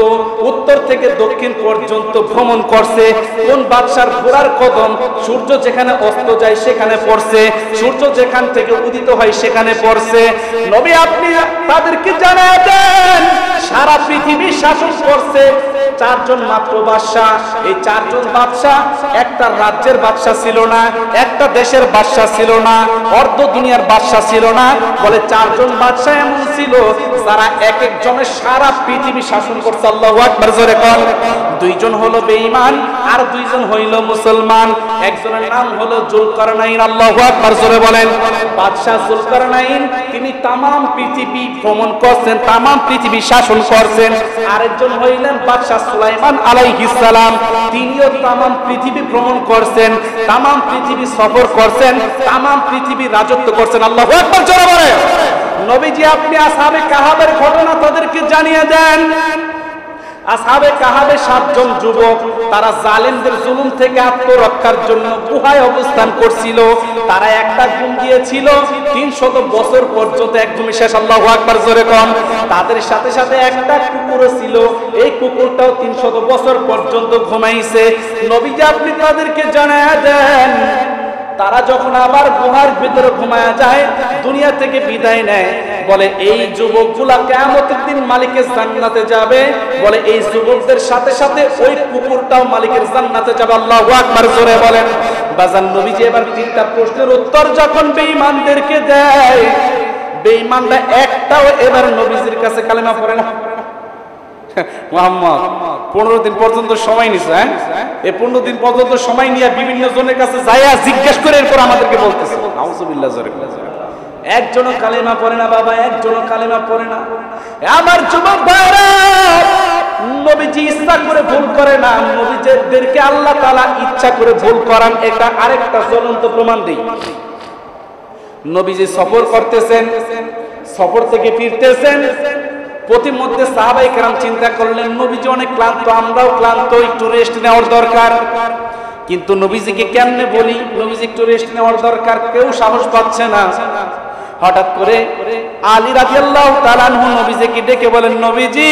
[SPEAKER 1] উত্তর থেকে দক্ষিণ পর্যন্ত ভ্রমণ করছে, কোন বাদশার ঘোড়ার কদম সূর্য যেখানে অস্ত যায় সেখানে পড়ছে, সূর্য যেখান থেকে উদিত হয় সেখানে পড়ছে। নবী আপনি তাদেরকে জানায় দেন, সারা পৃথিবী শাসন করছে 4 জন মাত্র বাদশা। এই 4 জন বাদশা একটা রাজ্যের বাদশা ছিল না, একটা দেশের বাদশা ছিল না, অর্ধ দুনিয়ার বাদশা ছিল না। বলে 4 জন বাদশা এমন ছিল যারা এক এক জনের সারা পৃথিবী শাসন করছে। আল্লাহু আকবার, জোরে কোন। 2 জন হলো বেঈমান আর 2 জন হইল মুসলমান। একজনের নাম হলো যুলকারনাইন। আল্লাহু আকবার, জোরে বলেন। বাদশা যুলকারনাইন তিনি তাম পৃথিবী ভ্রমণ করছেন, তাম পৃথিবী শাসন করছেন। আরেকজন হইলেন বাদশা সুলাইমান আলাইহিস সালাম, তিনিও তাম পৃথিবী ভ্রমণ করছেন, তাম পৃথিবী সফর করছেন, তাম পৃথিবী রাজত্ব করছেন। আল্লাহু আকবার, জোরে বলেন। নবীজি আপনি আসহাবে কাহাবের ঘটনা তাদেরকে জানিয়ে দেন। আসহাবে কাহাবে 7 জন যুবক, তারা জালেমদের জুলুম থেকে আত্মরক্ষার জন্য গুহায় অবস্থান করছিল। তারা একটা ঘুম দিয়েছিল 300 বছর পর্যন্ত, একদমই শেষ। আল্লাহু আকবার, জোরে কোন। তাদের সাথে সাথে একটা কুকুর ছিল, এই কুকুরটাও 300 বছর পর্যন্ত ঘুমাইছে। নবীজি আপনি তাদেরকে জানায়া দেন, তারা যখন আবার গুহার ভিতরে ঘুমায়া যায়, দুনিয়া থেকে বিদায় নেয়, বলে এই যুবকগুলা কিয়ামতের দিন মালিকের জান্নাতে যাবে। বলে এই যুবকদের সাথে সাথে ওই কুকুরটাও মালিকের জান্নাতে যাবে। আল্লাহু আকবার, জোরে বলেন। বাজান নবীজি এবার 3টা প্রশ্নের উত্তর যখন বেঈমানদেরকে দেয়, বেঈমানরা একটাও এবার নবীজির কাছে কালেমা পড়ে না। মুহাম্মদ 15 দিন পর্যন্ত সময় নিছে, এই 15 দিন পর্যন্ত সময় নিয়ে বিভিন্ন জনের কাছে যাইয়া জিজ্ঞেস করে এরপর আমাদেরকে বলতেছে। নাউজুবিল্লাহ, জোরে একজনও কালেমা পড়ে না বাবা, একজনও কালেমা পড়ে না। আমার যুবক ভাইরা, নবীজি ইচ্ছা করে ভুল করে না, নবীদেরকে আল্লাহ তাআলা ইচ্ছা করে ভুল করান। এটা আরেকটা জ্বলন্ত প্রমাণ দেই। নবীজি সফর করতেছেন, সফর থেকে ফিরতেছেন, প্রতিমধ্যে সাহাবায়ে কেরাম চিন্তা করলেন নবীজি অনেক ক্লান্ত, আমরাও ক্লান্ত, একটু রেস্ট নেওয়ার দরকার। কিন্তু নবীজিকে কেমনে বলি নবীজি একটু রেস্ট নেওয়ার দরকার, কেউ সাহস পাচ্ছে না। হঠাৎ করে আলী রাদিয়াল্লাহু তাআলা আনহু নবীজিকে ডেকে বলেন, নবীজি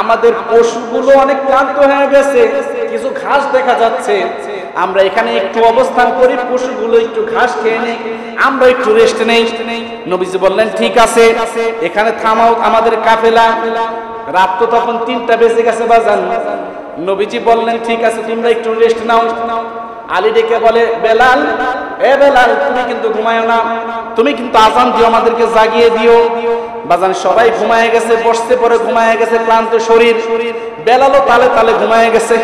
[SPEAKER 1] আমাদের পশুগুলো অনেক ক্লান্ত হয়ে গেছে, কিছু ঘাস দেখা যাচ্ছে, আমরা এখানে একটু অবস্থান করি, পশুগুলো একটু ঘাস খেয়ে নেই, আমরা একটু রেস্ট নেই। নবীজি বললেন ঠিক আছে, এখানে থামাও আমাদের কাফেলা। রাত তো তখন 3টা বেজে গেছে বাজান। নবীজি বললেন ঠিক আছে, তোমরা একটু রেস্ট নাও। আলী ডেকে বলে, বেলাল, এ বেলাল, তুমি কিন্তু ঘুমায়ো না, তুমি কিন্তু আজান দিও, আমাদেরকে জাগিয়ে দিও। বাজান সবাই ঘুমায় গেছে, বসতে পরে ঘুমায় গেছে, ক্লান্ত শরীর। বেলালও তালে তালে ঘুমায় গেছে।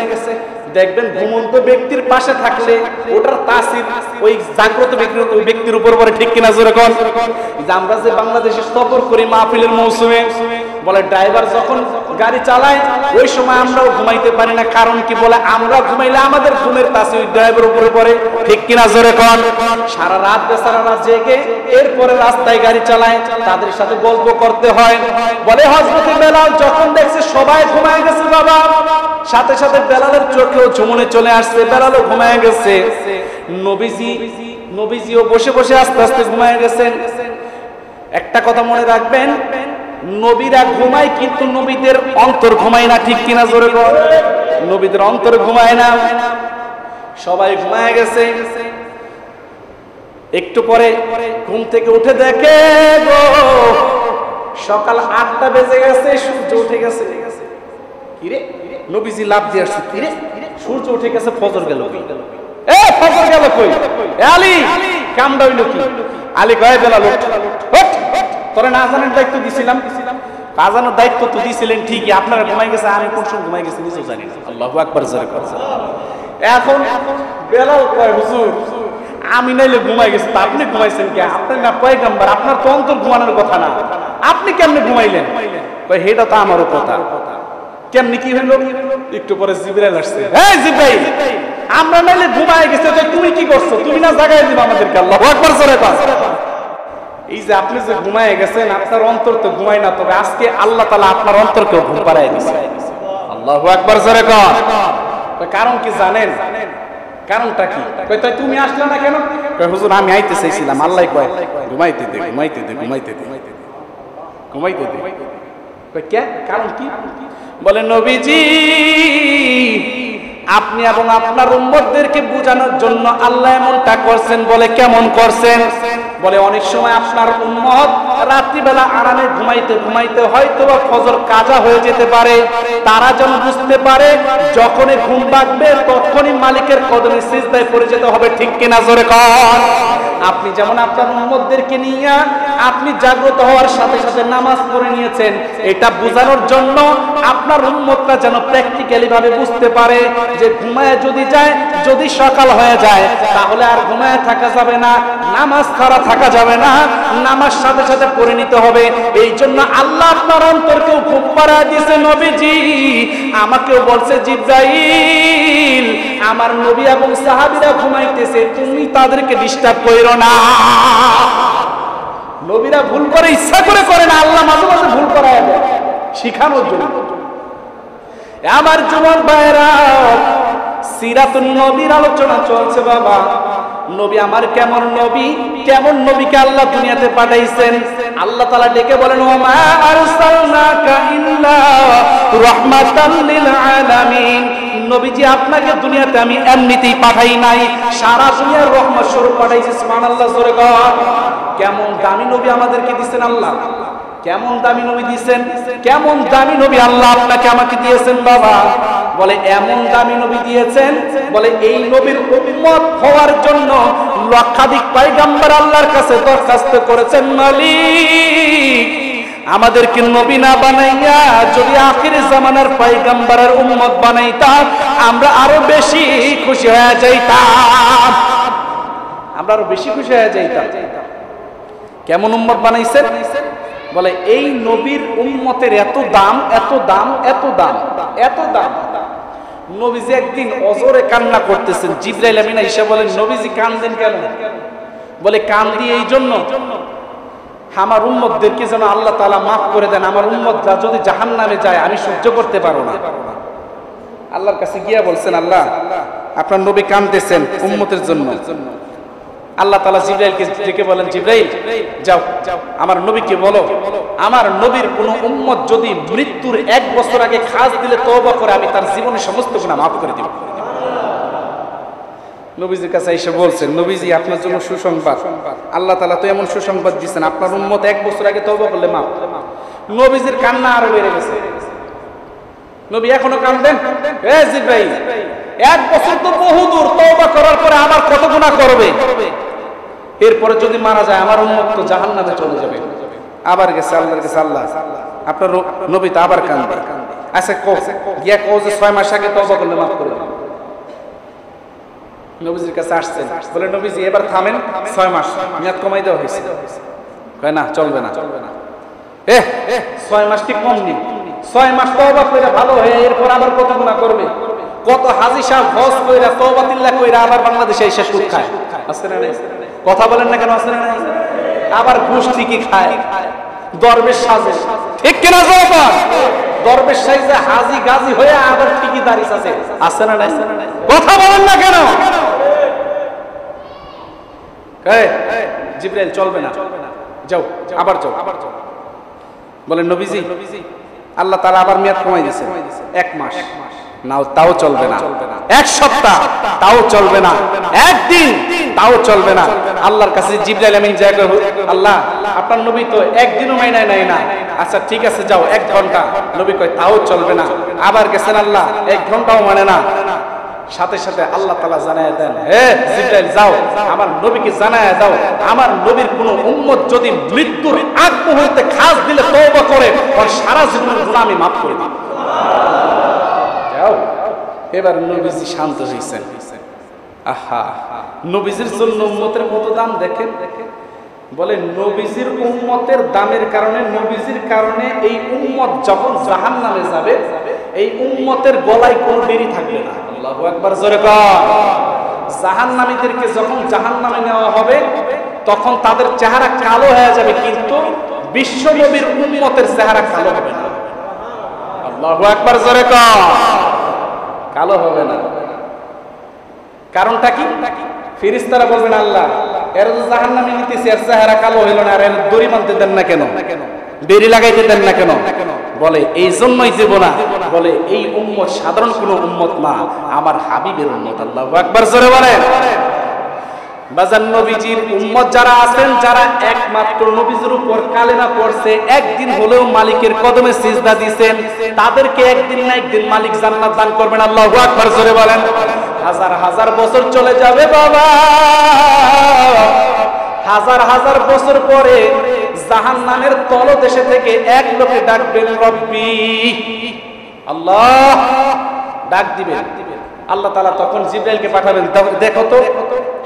[SPEAKER 1] দেখবেন ঘুমন্ত ব্যক্তির পাশে থাকলে ওটার তাসির ওই জাগ্রত ব্যক্তির উপর পড়ে, ঠিক কিনা জোরে কোন? আমরা যে বাংলাদেশে সফর করি মাহফিলের মৌসুমে, বলে ড্রাইভার যখন গাড়ি চালায় ওই সময় আমরাও ঘুমাইতে পারি না। কারণ কি? বলে আমরা ঘুমাইলে আমাদের ঘুমের তাসির ওই ড্রাইভারের উপরে পড়ে, ঠিক কিনা জোরে কোন? সারা রাত বেচারা রাত জেগে এরপরে রাস্তায় গাড়ি চালায়, তাদের সাথে গল্প করতে হয়। বলে হযরত বেলাল যখন দেখছে সবাই ঘুমায় গেছে বাবা, সাথে সাথে বেলালের চোখেও ঝুমনে চলে আসছে, বেলালও ঘুমায় গেছে। নবীজিও বসে বসে আস্তে আস্তে ঘুমায় গেছেন। একটা কথা মনে রাখবেন, নবীরা ঘুমায় কিন্তু নবীদের অন্তর ঘুমায় না, ঠিক কিনা জোরে বল? নবীদের অন্তর ঘুমায় না। সবাই ঘুমায় গেছে। একটু পরে ঘুম থেকে উঠে দেখে গো সকাল 8টা বেজে গেছে, সূর্য উঠে গেছে। কিরে, নবীজি লাফ দিয়ে আসছে, কিরে সূর্য উঠে গেছে, ফজর গেল কই? এ ফজর গেল কই? এ আলী, কামটা হইল কি? আলী কয়, বেলাল ওঠ, তোরে না আজানের দায়িত্ব দিছিলাম। আজানের দায়িত্ব তো দিছিলেন ঠিকই, আপনারা ঘুমাই গেছে, আমি কোন সময় ঘুমাই গেছি নিজেও জানি না। আল্লাহু আকবার জোরে কর। এখন বেলাল কয়, হুজুর আমি নাইলে ঘুমাই গেছি, তা আপনি ঘুমাইছেন কে? আপনি না পয়গম্বর, আপনার তো অন্তর ঘুমানোর কথা না, আপনি কেমনে ঘুমাইলেন? কয় হেটা তো আমারও কথা। কেমনি কি হইল? একটু পরে জিবরাইল আসছে। এই জিবরাইল, আমরা নাইলে ঘুমায় গেছে, তো তুমি কি করছো? তুমি না জাগায় দিবা আমাদেরকে। আল্লাহু আকবার জোরে কর। এই যে আপনি যে ঘুমায় গেছেন, আপনার অন্তর তো ঘুমায় না, তবে আজকে আল্লাহ তাআলা আপনার অন্তরকে ঘুম পাড়ায় দিয়েছে। আল্লাহু আকবার জোরে কর। কারণ কি জানেন? কারণটা কি? কই তাই তুমি আসলে না কেন? কই হুজুর আমি আইতে চাইছিলাম, আল্লাহ কয় ঘুমাইতে দে, ঘুমাইতে দে, ঘুমাইতে দে, ঘুমাইতে দে। কই কে? কারণ কি? বলে নবীজি আপনি এবং আপনার উম্মতদেরকে বোঝানোর জন্য আল্লাহ এমনটা করছেন। বলে কেমন করছেন? বলে অনেক সময় আপনার উম্মত রাত্রিবেলা আরামে ঘুমাইতে ঘুমাইতে হয়তো বা ফজর কাজা হয়ে যেতে পারে, তারা যেন বুঝতে পারে যখনই ঘুম ভাঙবে তখনই মালিকের কদমে সিজদায় পড়ে যেতে হবে, ঠিক কিনা জোরে কর? আপনি যেমন আপনার উম্মতদেরকে নিয়ে আপনি জাগ্রত হওয়ার সাথে সাথে নামাজ পড়ে নিয়েছেন, এটা বোঝানোর জন্য আপনার উম্মতরা যেন প্র্যাকটিক্যালি ভাবে বুঝতে পারে যে ঘুমায় যদি যায়, যদি সকাল হয়ে যায় তাহলে আর ঘুমায় থাকা যাবে না, নামাজ ছাড়া থাকা যাবে না, নামাজ সাথে সাথে পড়ে নিতে হবে। এই জন্য আল্লাহ আপনার অন্তরকেও ঘুম পাড়ায় দিয়েছে। নবীজি আমাকেও বলছে, জিবরাইল আমার নবী এবং সাহাবীরা ঘুমাইতেছে, তুমি তাদেরকে ডিস্টার্ব কইরো না। নবীরা ভুল করে, ইচ্ছা করে করে না, আল্লাহ মাঝে মাঝে ভুল করায় দেয় শিখানোর জন্য। আমার যুবক ভাইরা, সিরাতুন নবীর আলোচনা চলছে বাবা। নবী আমার কেমন নবী, কেমন নবীকে আল্লাহ দুনিয়াতে পাঠাইছেন। আল্লাহ তাআলা ডেকে বলেন, ওয়া মা আরসালনাকা ইল্লা রাহমাতাল লিল আলামিন। নবীজি আপনাকে দুনিয়াতে আমি এমনিতেই পাঠাই নাই, সারা দুনিয়ার রহমত স্বরূপ পাঠাইছি। সুবহানাল্লাহ জোরে কর। কেমন দামি নবী আমাদেরকে দিয়েছেন আল্লাহ, কেমন দামি নবী দিয়েছেন, কেমন দামি নবী আল্লাহ আপনাকে আমাকে দিয়েছেন বাবা। বলে এমন দামি নবী দিয়েছেন, বলে এই নবীর উম্মত হওয়ার জন্য লক্ষাধিক পয়গম্বর আল্লাহর কাছে দরখাস্ত করেছেন, মালিক আমাদেরকে নবী না বানাইয়া যদি আখির জামানার পয়গম্বরের উম্মত বানাইতাম আমরা আরো বেশি খুশি হয়ে যাইতাম, আমরা আরো বেশি খুশি হয়ে যাইতাম। কেমন উম্মত বানাইছেন? বলে এই নবীর উম্মতের এত দাম, এত দাম, এত দাম, এত দাম। নবীজি একদিন অজরে কান্না করতেছেন, জিবরাইল আমিন আয়েশা বলেন, নবীজি কান্দেন কেন? বলে কান্দি এই জন্য আমার উম্মতদেরকে যেন আল্লাহ তাআলা মাফ করে দেন, আমার উম্মতরা যদি জাহান্নামে যায় আমি সহ্য করতে পারবো না। আল্লাহর কাছে গিয়া বলছেন, আল্লাহ আপনার নবী কাঁদতেছেন উম্মতের জন্য। আল্লাহ তাআলা জিবরাইলকে ডেকে বলেন, জিবরাইল যাও আমার নবীকে বলো আমার নবীর কোন উম্মত যদি মৃত্যুর 1 বছর আগে খাস দিলে তওবা করে আমি তার জীবনের সমস্ত গুনাহ মাফ করে দেব। নবীজির কাছে এসে বলছেন, নবীজি আপনার জন্য সুসংবাদ, আল্লাহ তাআলা তো এমন সুসংবাদ দিচ্ছেন, আপনার উম্মত 1 বছর আগে তওবা করলে মাফ। নবীজির কান্না আরো বেড়ে গেছে। নবী এখনো কাঁদেন, এ জিবরাইল 1 বছর তো বহুদূর, তওবা করার পরে আবার কত গুনাহ করবে, এরপরে যদি মারা যায় আমার উম্মত তো জাহান্নামে চলে যাবে। আবার গেছে আল্লাহর কাছে, আল্লাহ আপনার নবী তো আবার কাঁদে। আচ্ছা গিয়া কও যে 6 মাস আগে তওবা করলে মাফ করে দেব। নবীজির কাছে আসছেন, বলে নবীজি এবার থামেন, 6 মাস মেয়াদ কমাই দেওয়া হয়েছে। কয় না, চলবে না। 6 মাস কি কম নেই, 6 মাস তওবা কইরা ভালো হয়ে এরপর আবার কত গুনাহ করবে। কত হাজী সাহেব হজ কইরা তওবাতিল্লাহ কইরা আবার বাংলাদেশে এসে সুদ খায়, আছে না নাই? কথা বলেন না কেন, আছে না নাই? আবার ঘুষ ঠিকই খায়, দরবেশ সাজে, ঠিক কিনা জবাব? দরবেশ সাইজে হাজী গাজী হয়ে আবার ঠিকই দাঁড়িয়ে আছে না নাই? কথা বলেন না কেন? জিবরাইল চলবে না, যাও আবার যাও। বলেন নবীজি আল্লাহ তাআলা আবার মেয়াদ কমাই দিয়েছে, 1 মাস নাও তাও চলবে না, 1 সপ্তাহ তাও চলবে না, 1 দিন তাও চলবে না। আল্লাহর কাছে জিবরাইল আমিন যায়, আল্লাহ আপনার নবী তো 1 দিনও মাইনা নাই না, আচ্ছা ঠিক আছে যাও 1 ঘন্টা। নবী কয় তাও চলবে না। আবার গেছেন আল্লাহ, 1 ঘন্টাও মানে না। সাথে সাথে আল্লাহ তাআলা জানায়া দেন, হে জিবরাইল যাও আমার নবীকে জানায়া দাও, আমার নবীর কোন উম্মত যদি মৃত্যুর আগ মুহূর্তে খাস দিলে তওবা করে, ওর সারা জীবনের গুনাহ আমি মাফ করে দিই। যাও। এবার নবীজি শান্ত হইছেন। আহা, নবীজির জন্য উম্মতের কত দাম দেখেন। বলে নবীজির উম্মতের দামের কারণে, নবীজির কারণে এই উম্মত যখন জাহান্নামে যাবে, এই উম্মতের গলায় কোনো দেরি থাকবে না। আল্লাহু আকবার, জোরে কর। জাহান্নামীদেরকে যখন জাহান্নামে নেওয়া হবে তখন তাদের চেহারা কালো হয়ে যাবে, কিন্তু বিশ্ব নবীর উম্মতের চেহারা কালো হবে না। আল্লাহু আকবার, জোরে কর। কালো হবে না। কারণটা কি? ফেরেশতারা বলবেন, আল্লাহ এর তো জাহান্নামে নিতেছি, এর চেহারা কালো হইল না, আর এর দড়ি মানতে দেন না কেন, বেরি লাগাইতে দেন না কেন? বলে এই জন্যই দেব না। বলে এই উম্মত সাধারণ কোনো উম্মত না, আমার হাবিবের উম্মত। আল্লাহু আকবার, জোরে বলেন। বাজার নবীজির উম্মত যারা আছেন, যারা একমাত্র নবীজির উপর কালেমা পড়ছে, একদিন হলেও মালিকের কদমে সিজদা দিবেন, তাদেরকে একদিন না একদিন মালিক জান্নাত দান করবেন। আল্লাহু আকবার, জোরে বলেন। হাজার হাজার বছর চলে যাবে বাবা, হাজার হাজার বছর পরে জাহান্নামের তলদেশে থেকে এক লোকে ডাকবেন, রব্বি, আল্লাহ ডাক দিবেন। আল্লাহ তাআলা তখন জিবরাইলকে পাঠাবেন, দেখো তো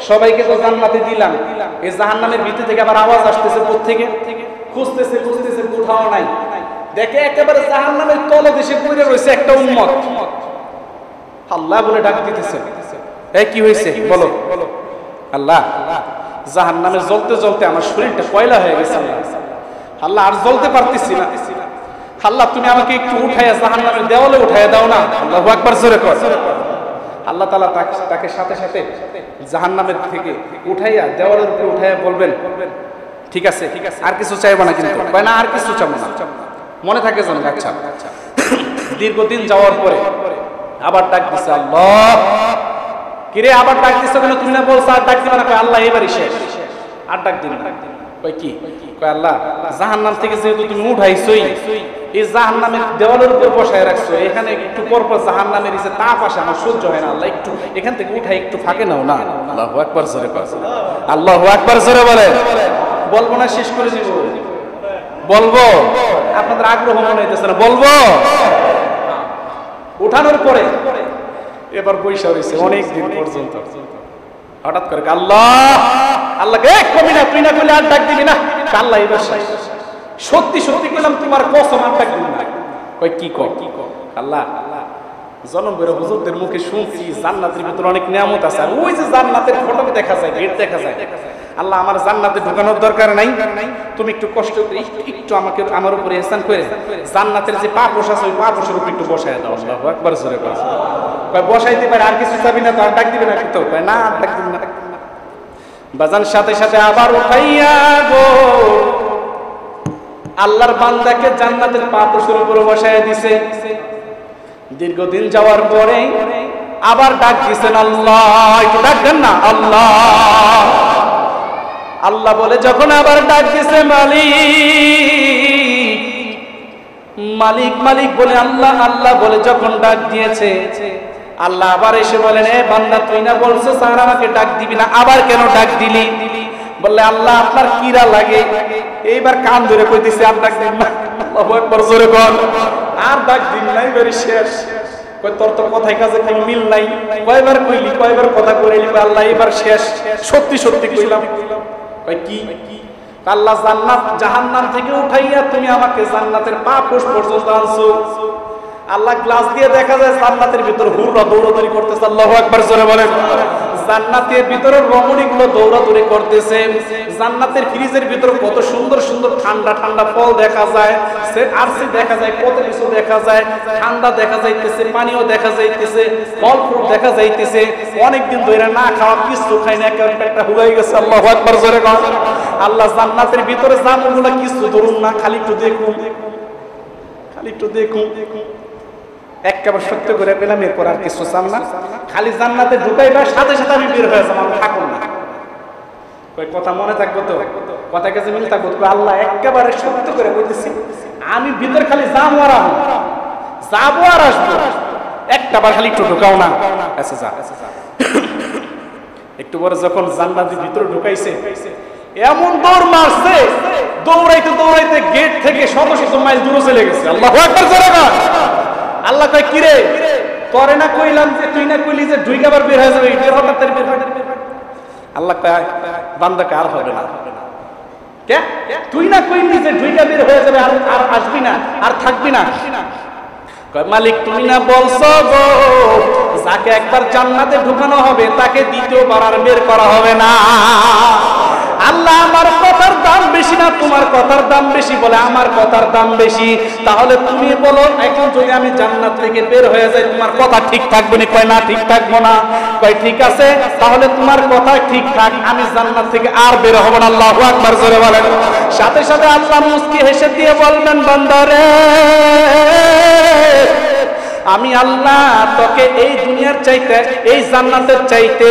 [SPEAKER 1] সবাইকে তো জান্নাতে দিলাম, এই জাহান্নামের ভিতর থেকে আবার আওয়াজ আসতেছে, কোত্থেকে? খুঁজতেছে খুঁজতেছে, কোথাও নাই। দেখে একেবারে জাহান্নামের তলদেশে পড়ে রয়েছে একটা উম্মত। আল্লাহ বলে ডাক দিতেছে, এই কি হয়েছে বলো? আল্লাহ জাহান্নামে জ্বলতে জ্বলতে আমার শরীরটা কয়লা হয়ে গেছে, আল্লাহ আর জ্বলতে পারতেছি না, আল্লাহ তুমি আমাকে একটু উঠাইয়া জাহান্নামের দেওয়ালে উঠাইয়া দাও না। আল্লাহু আকবার, জোরে কর। আল্লাহ তাআলা তাকে সাথে সাথে জাহান্নামের থেকে উঠাইয়া দেওয়ালের উপরে উঠাইয়া বলবেন, ঠিক আছে আর কিছু চাইবো না, কিন্তু না আর কিছু চাবো না, মনে থাকে যেন। আচ্ছা, দীর্ঘদিন যাওয়ার পরে আবার ডাক দিছে, আল্লাহ কিরে আবার ডাক দিছো কেন? তুমি না বলছো আর ডাক দিবা না? কয় আল্লাহ এবারই শেষ, আর ডাক দিন না। কয় কি? কয় আল্লাহ জাহান্নাম থেকে যেহেতু তুমি উঠাইছই, এই জাহান্নামের দেওয়ালের উপর বসায় রাখছো, এখানে একটু পর পর জাহান্নামের এসে তাপ আসে, আমার সহ্য হয় না, আল্লাহ একটু এখান থেকে উঠাই একটু ফাঁকে নাও না। আল্লাহু আকবার, জোরে কর। আল্লাহু আকবার, জোরে বলেন। বলবো না শেষ করে দিব? বলবো? আপনাদের আগ্রহ মনে হইতেছে না? বলবো? উঠানোর পরে এবার বৈশা রয়েছে অনেক দিন পর্যন্ত। হঠাৎ করে আল্লাহ, আল্লাহকে কমি না, তুই না করলে আর ডাক দিবি না? আল্লাহ এবার সত্যি সত্যি বললাম, তোমার কসম আর ডাক দিবি না। কয় কি কর? আল্লাহ জনম বেরো হুজুরদের মুখে শুনছি জান্নাতের ভিতরে অনেক নিয়ামত আছে, আর ওই যে জান্নাতের ফটো দেখা যায়, গেট দেখা যায়, আল্লাহ আমার জান্নাতে ঢোকানোর দরকার নাই, তুমি একটু কষ্ট করে একটু আমাকে আমার উপরে ইহসান করে জান্নাতের যে পা বসা আছে ওই পা বসার উপরে একটু বসায় দাও। আল্লাহু আকবার, জোরে কর। কয় বসাইতে পারে, আর কিছু চাবি না তো? আর ডাক দিবে না? তো কয় না আর ডাক দিবি না। বাজান সাথে সাথে আবার উঠাইয়া গো আল্লাহর বান্দাকে জান্নাতের পা বসার উপরে বসায় দিছে। দীর্ঘদিন যাওয়ার পরে আবার ডাক দিয়েছেন আল্লাহ, একটু ডাক দেন না আল্লাহ। আল্লাহ বলে যখন আবার ডাক দিয়েছে মালিক, মালিক মালিক বলে আল্লাহ আল্লাহ বলে যখন ডাক দিয়েছে, আল্লাহ আবার এসে বলেন এ বান্দা তুই না বলছো স্যার আমাকে ডাক দিবি না, আবার কেন ডাক দিলি? বললে আল্লাহ আপনার কিরা লাগে। এইবার কান ধরে কইতেছে আর ডাক দিন না, আল্লাহু আকবার জোরে বল, আর ডাক দিন নাই, এবারে শেষ। কই তোর তো কথায় কাজে কোনো মিল নাই, কয়বার কইলি কয়বার কথা কইলি, আল্লাহ এবার শেষ, সত্যি সত্যি কইলাম। কই কি? আল্লাহ জান্নাত জাহান্নাম থেকে উঠাইয়া তুমি আমাকে জান্নাতের পা পোষ পর্যন্ত আনছো। আল্লাহ গ্লাস দিয়ে দেখা যায় জান্নাতের ভিতর হুররা দৌড়াদৌড়ি করতেছে, আল্লাহু আকবার জোরে বলেন। জান্নাতের ভিতরে রমণীগুলো দৌড়াদৌড়ি করতেছে। জান্নাতের ফ্রিজের ভিতরে কত সুন্দর সুন্দর ঠান্ডা ঠান্ডা ফল দেখা যায়, আরসি দেখা যায়, কত কিছু দেখা যায়, ঠান্ডা দেখা যাইতেছে, পানিও দেখা যাইতেছে, ফল ফ্রুট দেখা যাইতেছে। অনেকদিন ধরে না খাওয়া কিছু খাই না, একটা হুগাই গেছে, আল্লাহু আকবার জোরে বলেন। আল্লাহ জান্নাতের ভিতরে জামগুলো কিছু ধরুন না, খালি একটু দেখুন, খালি একটু দেখুন। একবার সত্য করে পেলাম, এরপর আর কিছু চান না, খালি জান্নাতে ঢুকাইবার সাথে সাথে আমি বের হয়ে যাবো, আমি থাকুন না। কই কথা মনে থাকবো তো, কথা কাছে মিল থাকবো তো? আল্লাহ একেবারে সত্য করে বলতেছি, আমি ভিতর খালি যাবো আর যাবো আর আসবো, একটা বার খালি একটু ঢুকাও না। আচ্ছা যা। একটু পরে যখন জান্নাতের ভিতরে ঢুকাইছে, এমন দৌড় মারছে, দৌড়াইতে দৌড়াইতে গেট থেকে শত শত মাইল দূরে চলে গেছে, আল্লাহু আকবার জোরে বল। আল্লাহ কয় কি রে, তোরে না কইলাম যে, তুই না কইলি যে ঢুইকাবার বের হয়ে যাবে, বের হঠাৎ বের হয়। আল্লাহ কয় বান্দাকে আর হবে না, কে তুই না কইলি যে ঢুইকা বের হয়ে যাবে, আর আসবি না, আর থাকবি না। কয় মালিক তুমি না বলছো গো, যাকে একবার জান্নাতে ঢুকানো হবে তাকে দ্বিতীয়বার আর বের করা হবে না। আল্লাহ আমার কথার দাম বেশি না তোমার কথার দাম বেশি? বলে আমার কথার দাম বেশি। তাহলে তুমি বলো এখন যদি আমি জান্নাত থেকে বের হয়ে যাই তোমার কথা ঠিক থাকবে না? কয় না ঠিক থাকবো না। কয় ঠিক আছে, তাহলে তোমার কথা ঠিক থাক, আমি জান্নাত থেকে আর বের হব না। আল্লাহু আকবার জোরে বলেন। সাথে সাথে আল্লাহ মুস্কি হেসে দিয়ে বলবেন বান্দারে, আমি আল্লাহ তোকে এই দুনিয়ার চাইতে, এই জান্নাতের চাইতে,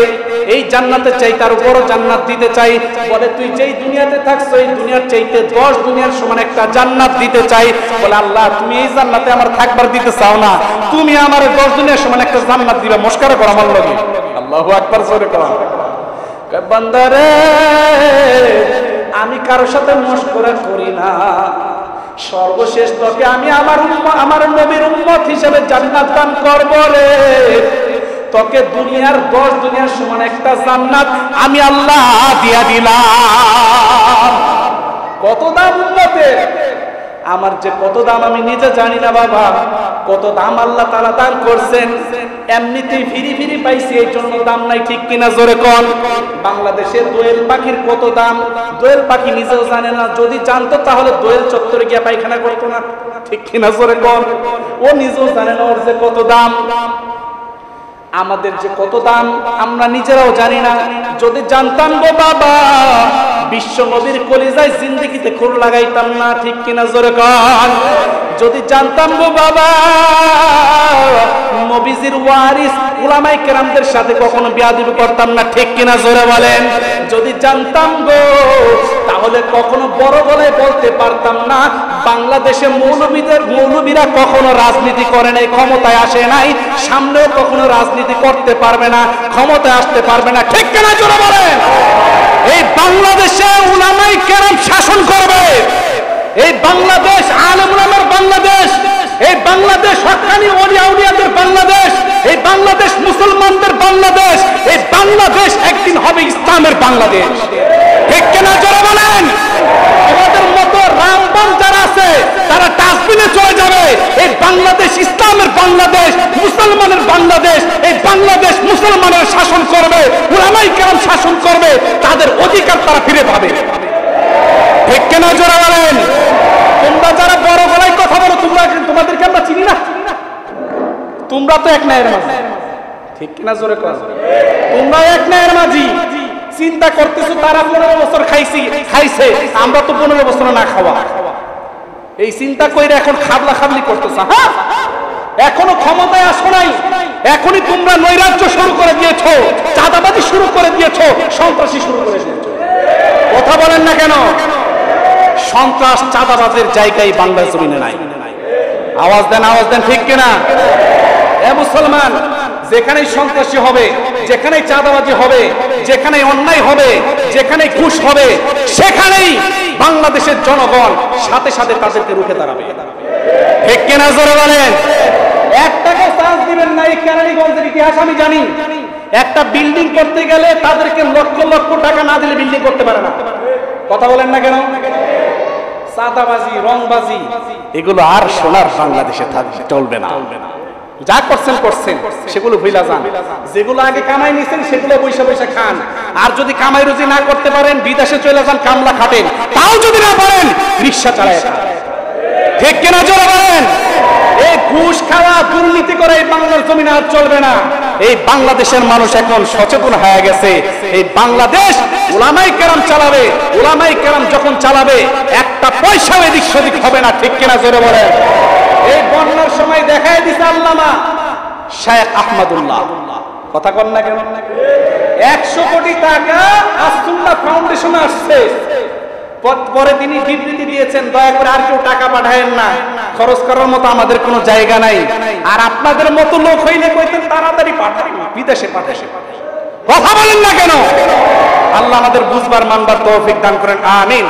[SPEAKER 1] এই জান্নাতের চাইতে আরো বড় জান্নাত দিতে চাই। বলে তুই যেই দুনিয়াতে থাকছো এই দুনিয়ার চাইতে 10 দুনিয়ার সমান একটা জান্নাত দিতে চাই। বলে আল্লাহ তুমি এই জান্নাতে আমার থাকবার দিতে চাও না, তুমি আমার 10 দুনিয়ার সমান একটা জান্নাত দিবা, মস্করা কর আমার লগে। আল্লাহু আকবার জোরে কর। বান্দারে আমি কারোর সাথে মস্করা করি না, সর্বশেষ তোকে আমি আমার নবীর উম্মত হিসেবে জান্নাত দান করব রে। তোকে দুনিয়ার 10 দুনিয়ার সমান একটা জান্নাত আমি আল্লাহ দিয়া দিলাম। কত দাম উম্মতের, আমার যে কত দাম আমি নিজে জানি না বাবা, কত দাম আল্লাহ তাআলা দান করছেন। এমনিতেই ফিরি ফিরি পাইছি, এই জন্য দাম নাই, ঠিক কিনা জোরে কোন? বাংলাদেশের দোয়েল পাখির কত দাম দোয়েল পাখি নিজেও জানে না, যদি জানতো তাহলে দোয়েল চত্বরে গিয়ে পায়খানা করতো না, ঠিক কিনা জোরে কোন? ও নিজেও জানে না ওর যে কত দাম। আমাদের যে কত দাম আমরা নিজেরাও জানি না। যদি জানতাম গো বাবা, বিশ্ব নবীর কলিজায় জিন্দেগিতে খুর লাগাইতাম না, ঠিক কিনা জোরে কোন? যদি জানতাম গো বাবা, নবীজির ওয়ারিস উলামায়ে কেরামদের সাথে কখনো বিয়াদবি করতাম না, ঠিক কিনা জোরে বলেন? যদি জানতাম গো, তাহলে কখনো বড় গলায় বলতে পারতাম না বাংলাদেশে মৌলবীরা কখনো রাজনীতি করে নাই, ক্ষমতায় আসে নাই, সামনেও কখনো রাজনীতি করতে পারবে না, ক্ষমতায় আসতে পারবে না, ঠিক কিনা জোরে বলেন? এই বাংলাদেশে উলামায়ে কেরাম শাসন করবে, এই বাংলাদেশ আলেম উলামার বাংলাদেশ, এই বাংলাদেশ হক্কানি ওলিয়া উলিয়াদের বাংলাদেশ, এই বাংলাদেশ মুসলমানদের বাংলাদেশ, এই বাংলাদেশ একদিন হবে ইসলামের বাংলাদেশ, ঠিক কিনা জোরে বলেন? আমাদের মতো রামবান যারা আছে তারা ডাস্টবিনে চলে যাবে। এই বাংলাদেশ ইসলামের বাংলাদেশ, মুসলমানের বাংলাদেশ, এই বাংলাদেশ মুসলমানের শাসন করবে, উলামায়ে কেরাম শাসন করবে, তাদের অধিকার তারা ফিরে পাবে, ঠিক কিনা জোরে বলেন? তোমরা যারা বড় গলায় কথা বলো, তোমাদেরকে আমরা চিনি না, তোমরা তো এক নায়ের মাঝি, ঠিক কিনা জোরে কর? তোমরা এক নায়ের মাঝি। চিন্তা করতেছো তারা 15 বছর খাইছে, আমরা তো 15 বছর না খাওয়া। এই চিন্তা কইরা এখন খাবলা খাবলি করতেছ। হ্যাঁ এখনো ক্ষমতায় আসো নাই, এখনই তোমরা নৈরাজ্য শুরু করে দিয়েছো, চাঁদাবাজি শুরু করে দিয়েছো, সন্ত্রাসী শুরু করে দিয়েছো। কথা বলেন না কেন? সন্ত্রাস চাঁদাবাজের জায়গায় বাংলার জমিনে নাই। আওয়াজ দেন, আওয়াজ দেন, ঠিক কিনা? এ মুসলমান, যেখানেই সন্ত্রাসী হবে, যেখানেই চাঁদাবাজি হবে, যেখানেই অন্যায় হবে, যেখানেই ঘুষ হবে, সেখানেই বাংলাদেশের জনগণ সাথে সাথে তাদেরকে রুখে দাঁড়াবে। ঠিক কিনা জোরে বলেন? এক টাকা চান্স দিবেন না। এই কেরানীগঞ্জের ইতিহাস আমি জানি। একটা বিল্ডিং করতে গেলে তাদেরকে লক্ষ লক্ষ টাকা না দিলে বিল্ডিং করতে পারে না। কথা বলেন না কেন? চাঁদাবাজি, রংবাজি, এগুলো আর সোনার বাংলাদেশে থাকবে, চলবে না। যা করছেন করছেন, সেগুলো ভুলা যান। যেগুলো আগে কামাই নিছেন সেগুলো পয়সা পয়সা খান। আর যদি কামাই রুজি না করতে পারেন, বিদেশে চলে যান, কামলা খাটেন। তাও যদি না পারেন, রিক্সা চালায় খান। ঠিক কিনা জোরে বলেন? এই ঘুষ খাওয়া, দুর্নীতি করে এই বাংলার জমিনে আর চলবে না। এই বাংলাদেশের মানুষ এখন সচেতন হয়ে গেছে। এই বাংলাদেশ উলামায়ে কেরাম চালাবে। উলামায়ে কেরাম যখন চালাবে, একটা পয়সাও এদিক সেদিক হবে না। ঠিক কিনা জোরে বলেন? এই বন্যার সময় দেখাই দিছে আল্লামা শেখ আহমদুল্লাহ। কথা কন না কেন? 100 কোটি টাকা আস-সুন্নাহ ফাউন্ডেশনে আসছে। পরে তিনি বিবৃতি দিয়েছেন, দয়া করে আর কেউ টাকা পাঠায়েন না, খরচ করার মতো আমাদের কোনো জায়গা নাই। আর আপনাদের মতো লোক হইলে কইতেন তাড়াতাড়ি পাঠান, বিদেশে পাঠান। কথা বলেন না কেন? আল্লাহ আমাদের বুঝবার মানবার তৌফিক দান করেন, আমিন।